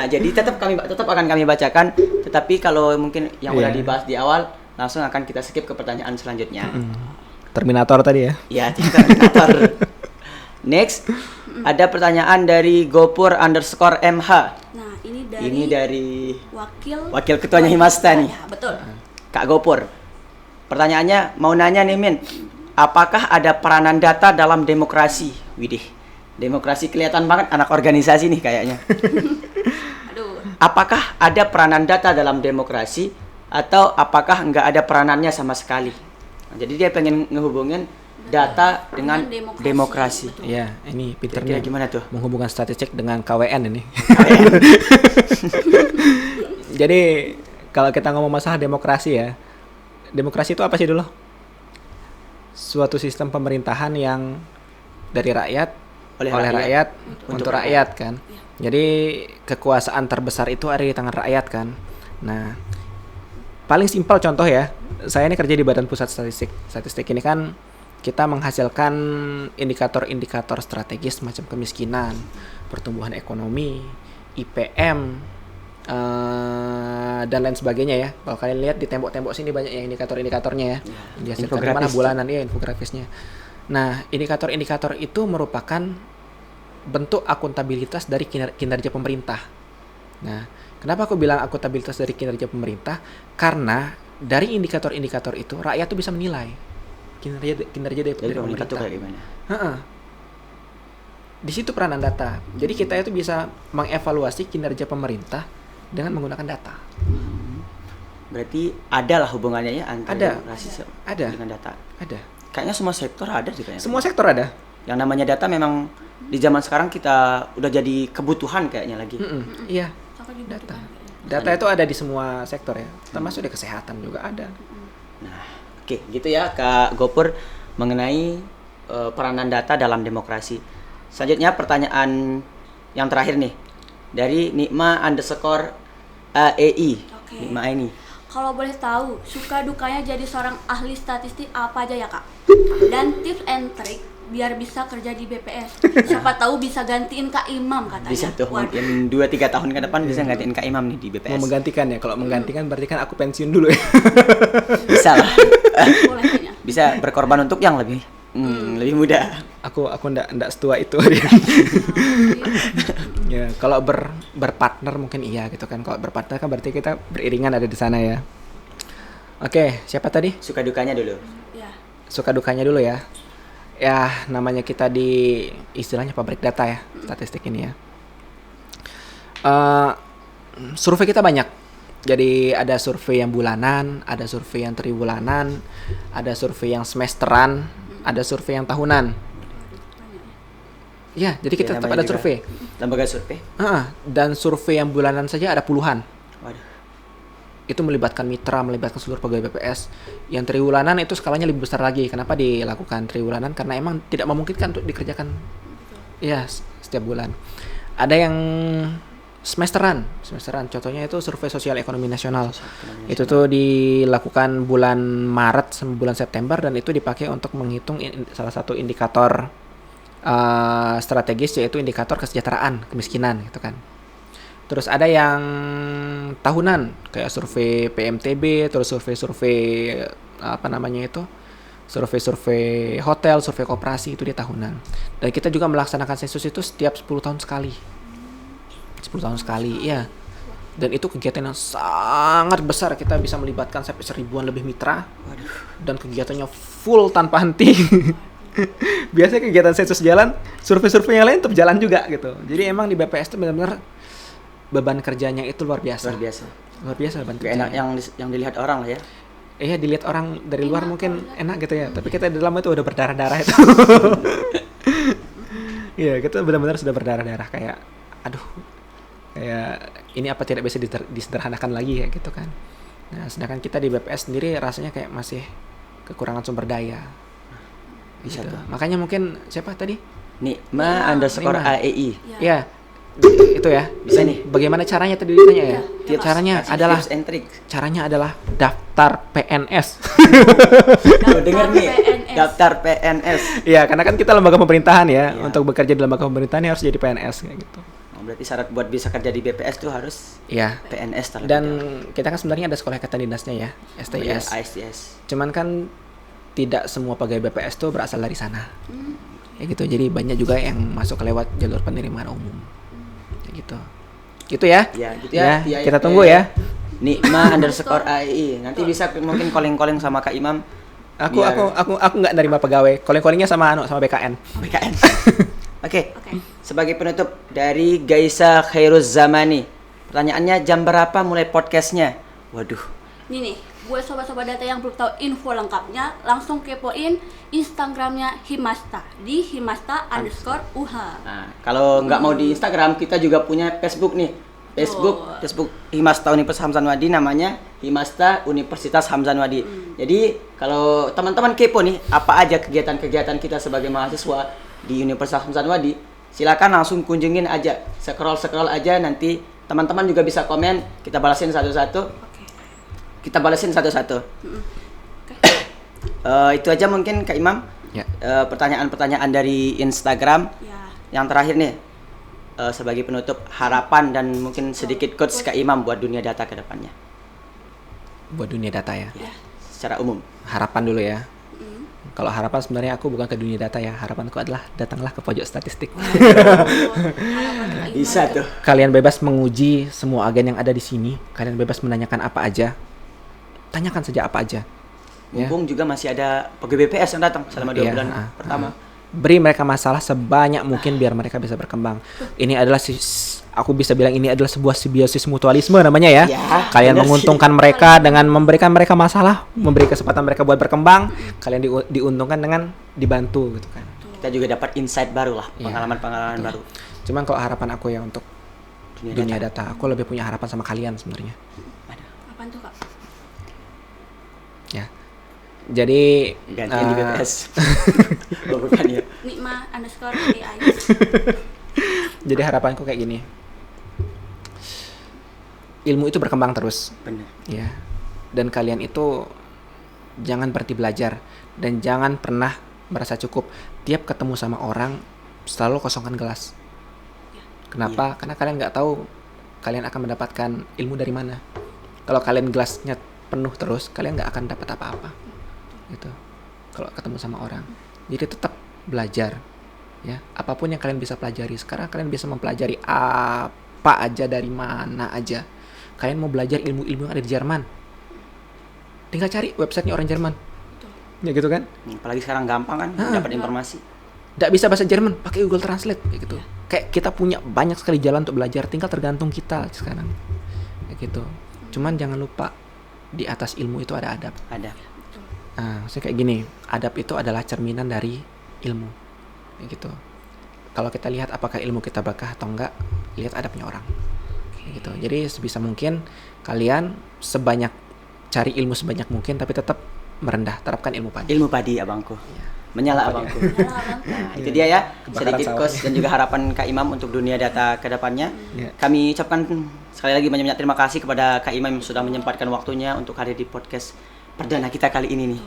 Jadi tetap akan kami bacakan, tetapi kalau mungkin yang udah dibahas di awal langsung akan kita skip ke pertanyaan selanjutnya. Terminator tadi ya. Iya, Terminator. Next, ada pertanyaan dari Gopur_MH. Nah, ini dari wakil ketuanya Himasta nih. Ya, betul. Kak Gopur. Pertanyaannya mau nanya nih Min, apakah ada peranan data dalam demokrasi? Widih, demokrasi kelihatan banget anak organisasi nih kayaknya. Aduh. Apakah ada peranan data dalam demokrasi atau apakah nggak ada peranannya sama sekali? Nah, jadi dia pengen ngehubungin data dengan demokrasi. Iya, ini pinternya gimana tuh? Menghubungkan statistik dengan KWN ini. Jadi kalau kita ngomong masalah demokrasi ya, demokrasi itu apa sih dulu? Suatu sistem pemerintahan yang dari rakyat, oleh rakyat, untuk rakyat kan. Jadi kekuasaan terbesar itu ada di tangan rakyat kan. Nah, paling simpel contoh ya, saya ini kerja di Badan Pusat Statistik. Statistik ini kan kita menghasilkan indikator-indikator strategis macam kemiskinan, pertumbuhan ekonomi, IPM, dan lain sebagainya ya. Kalau kalian lihat di tembok-tembok sini banyak ya indikator-indikatornya ya. Dihasilkan di mana bulanan ya infografisnya. Nah, indikator-indikator itu merupakan bentuk akuntabilitas dari kinerja pemerintah. Nah, kenapa aku bilang akuntabilitas dari kinerja pemerintah? Karena dari indikator-indikator itu rakyat tuh bisa menilai kinerja dari pemerintah itu kayak gimana. Di situ peranan data. Jadi kita itu bisa mengevaluasi kinerja pemerintah dengan menggunakan data. Berarti ada lah hubungannya ya antara demokrasi dengan data. Ada. kayaknya semua sektor ada sih kayaknya. Semua sektor ada. Yang namanya data memang di zaman sekarang kita udah jadi kebutuhan kayaknya lagi. Iya. Sangat dibutuhkan. Data itu ada di semua sektor ya. Termasuk di kesehatan juga ada. Nah, oke, gitu ya Kak Gopur mengenai peranan data dalam demokrasi. Selanjutnya pertanyaan yang terakhir nih dari Nikma_AEI. Oke. Nikma ini. Kalau boleh tahu, suka dukanya jadi seorang ahli statistik apa aja ya Kak? Dan tips and trick biar bisa kerja di BPS. Siapa tahu bisa gantiin Kak Imam katanya. Bisa tuh, mungkin 2-3 tahun ke depan bisa gantiin Kak Imam nih di BPS. Mau menggantikan ya? Kalau menggantikan berarti kan aku pensiun dulu ya. Bisa lah. Boleh kayaknya. Bisa berkorban untuk yang lebih muda. Aku ndak setua itu. Ya, kalau berpartner mungkin iya gitu kan. Kalau berpartner kan berarti kita beriringan ada di sana ya. Oke, siapa tadi? Suka dukanya dulu. Ya. Suka dukanya dulu ya. Ya, namanya kita di istilahnya pabrik data ya, statistik ini ya. Survei kita banyak. Jadi ada survei yang bulanan, ada survei yang triwulanan, ada survei yang semesteran, ada survei yang tahunan. Ya, jadi kita tetap ada survei. Lembaga survei. Dan survei yang bulanan saja ada puluhan. Waduh. Itu melibatkan mitra, melibatkan seluruh pegawai BPS. Yang triwulanan itu skalanya lebih besar lagi. Kenapa dilakukan triwulanan? Karena emang tidak memungkinkan untuk dikerjakan ya setiap bulan. Ada yang semesteran. Contohnya itu survei sosial ekonomi nasional. Itu tuh dilakukan bulan Maret sampai bulan September dan itu dipakai untuk menghitung salah satu indikator strategis, yaitu indikator kesejahteraan, kemiskinan gitu kan. Terus ada yang tahunan kayak survei PMTB, terus survei apa namanya itu? Survei hotel, survei koperasi, itu dia tahunan. Dan kita juga melaksanakan sensus itu setiap 10 tahun sekali. 10 tahun sekali, ya. Dan itu kegiatan yang sangat besar, kita bisa melibatkan sampai 1000-an lebih mitra. Dan kegiatannya full tanpa henti. Biasanya kegiatan sensus jalan, survei-survei yang lain tetap jalan juga gitu. Jadi emang di BPS itu benar-benar beban kerjanya itu luar biasa beban kerjanya. Enak yang dilihat orang lah ya. Iya, dilihat orang dari luar mungkin enak gitu ya, tapi kita di dalam itu udah berdarah-darah itu. Iya, kita benar-benar sudah berdarah-darah kayak aduh, kayak ini apa tidak bisa disederhanakan lagi ya gitu kan. Nah, sedangkan kita di BPS sendiri rasanya kayak masih kekurangan sumber daya. Bisa gitu. tuh. Makanya mungkin siapa tadi? Nikma_AEI. Ya. Itu ya. Bisa nih. Bagaimana caranya tadi ditanya ya? Ya, Caranya Caranya adalah daftar PNS. Dengar nih, daftar PNS. Iya, karena kan kita lembaga pemerintahan ya. Untuk bekerja di lembaga pemerintahan harus jadi PNS kayak gitu. Berarti syarat buat bisa kerja di BPS tuh harus PNS terlebih dan dahulu. kita kan sebenarnya ada sekolah ikatan dinasnya ya, STIS. ASTS. Cuman kan tidak semua pegawai BPS tuh berasal dari sana. Ya gitu. Jadi banyak juga yang masuk lewat jalur penerimaan umum. Ya gitu. Gitu ya. Ya, gitu ya. Kita tunggu ya. Nikma_AEI. Nanti bisa mungkin calling sama Kak Imam. Aku enggak nerima pegawai. Calling-callingnya sama BKN. BKN. Oke. Sebagai penutup dari Gaisa Khairuz Zamani. Pertanyaannya, jam berapa mulai podcastnya? Waduh. Ini nih, buat sobat-sobat data yang belum tahu info lengkapnya, langsung kepoin Instagramnya Himasta di himasta_UH. Nah, kalau nggak mau di Instagram, kita juga punya Facebook nih. Facebook Himasta Universitas Hamzanwadi, namanya Himasta Universitas Hamzanwadi. Jadi kalau teman-teman kepo nih, apa aja kegiatan-kegiatan kita sebagai mahasiswa di Universitas Hamzanwadi, silakan langsung kunjungin aja, scroll aja, nanti teman-teman juga bisa komen, kita balasin satu-satu. Itu aja mungkin Kak Imam. Ya. Pertanyaan-pertanyaan dari Instagram. Ya. Yang terakhir nih, sebagai penutup, harapan dan mungkin sedikit quotes Kak Imam buat dunia data ke depannya. Buat dunia data ya. Secara umum. Harapan dulu ya. Kalau harapan sebenarnya aku bukan ke dunia data ya. Harapanku adalah datanglah ke pojok statistik. Bisa tuh. Kalian bebas menguji semua agen yang ada di sini. Kalian bebas menanyakan apa aja. Tanyakan saja apa aja. Mumpung juga masih ada pegawai BPS yang datang selama 2 bulan pertama. beri mereka masalah sebanyak mungkin biar mereka bisa berkembang. Ini adalah aku bisa bilang ini adalah sebuah simbiosis mutualisme namanya ya. Kalian menguntungkan mereka dengan memberikan mereka masalah, memberi kesempatan mereka buat berkembang. Kalian diuntungkan dengan dibantu gitu kan. Kita juga dapat insight baru lah, pengalaman-pengalaman baru. Cuman kalau harapan aku ya untuk dunia data, aku lebih punya harapan sama kalian sebenarnya. Apaan tuh, Kak? Ya. Jadi gantian di BPS. Bukan ya. Nikma_AI. Jadi harapanku kayak gini. Ilmu itu berkembang terus. Benar. Ya. Dan kalian itu jangan berhenti belajar dan jangan pernah merasa cukup. Tiap ketemu sama orang selalu kosongkan gelas. Kenapa? Karena kalian nggak tahu kalian akan mendapatkan ilmu dari mana. Kalau kalian gelasnya penuh terus, kalian nggak akan dapat apa-apa. Gitu. Kalau ketemu sama orang. Jadi tetap belajar. Ya, apapun yang kalian bisa pelajari. Sekarang kalian bisa mempelajari apa aja dari mana aja. Kalian mau belajar ilmu-ilmu yang ada di Jerman, tinggal cari websitenya orang Jerman. Ya gitu kan? Apalagi sekarang gampang kan dapat informasi. Nggak bisa bahasa Jerman, pakai Google Translate kayak gitu. Kayak kita punya banyak sekali jalan untuk belajar, tinggal tergantung kita sekarang. Kayak gitu. Cuman jangan lupa di atas ilmu itu ada adab. Ada. Nah, maksudnya kayak gini, adab itu adalah cerminan dari ilmu. Kayak gitu. Kalau kita lihat apakah ilmu kita berkah atau enggak, lihat adabnya orang. Kayak gitu. Jadi sebisa mungkin kalian cari ilmu sebanyak mungkin, tapi tetap merendah, terapkan ilmu padi. Ilmu padi abangku. Menyala abangku. Nah, itu dia ya sedikit kos dan juga harapan Kak Imam untuk dunia data ke depannya. Kami ucapkan sekali lagi banyak-banyak terima kasih kepada Kak Imam yang sudah menyempatkan waktunya untuk hadir di podcast perdana kita kali ini nih.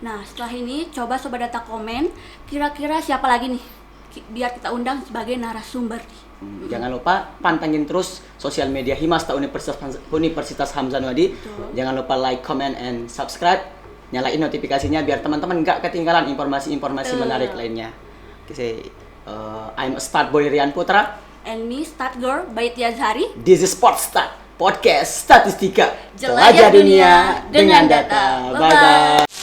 Nah, setelah ini coba Sobat Data komen kira-kira siapa lagi nih biar kita undang sebagai narasumber. Jangan lupa pantengin terus sosial media Himasta Universitas Hamzanwadi. Jangan lupa like, comment, and subscribe. Nyalain notifikasinya biar teman-teman nggak ketinggalan informasi-informasi menarik lainnya. I'm a Start Boy Rian Putra. And me, Start Girl Bait Yazhari. This is Start Podcast Statistika. Jelajah dunia dengan data. Bye-bye.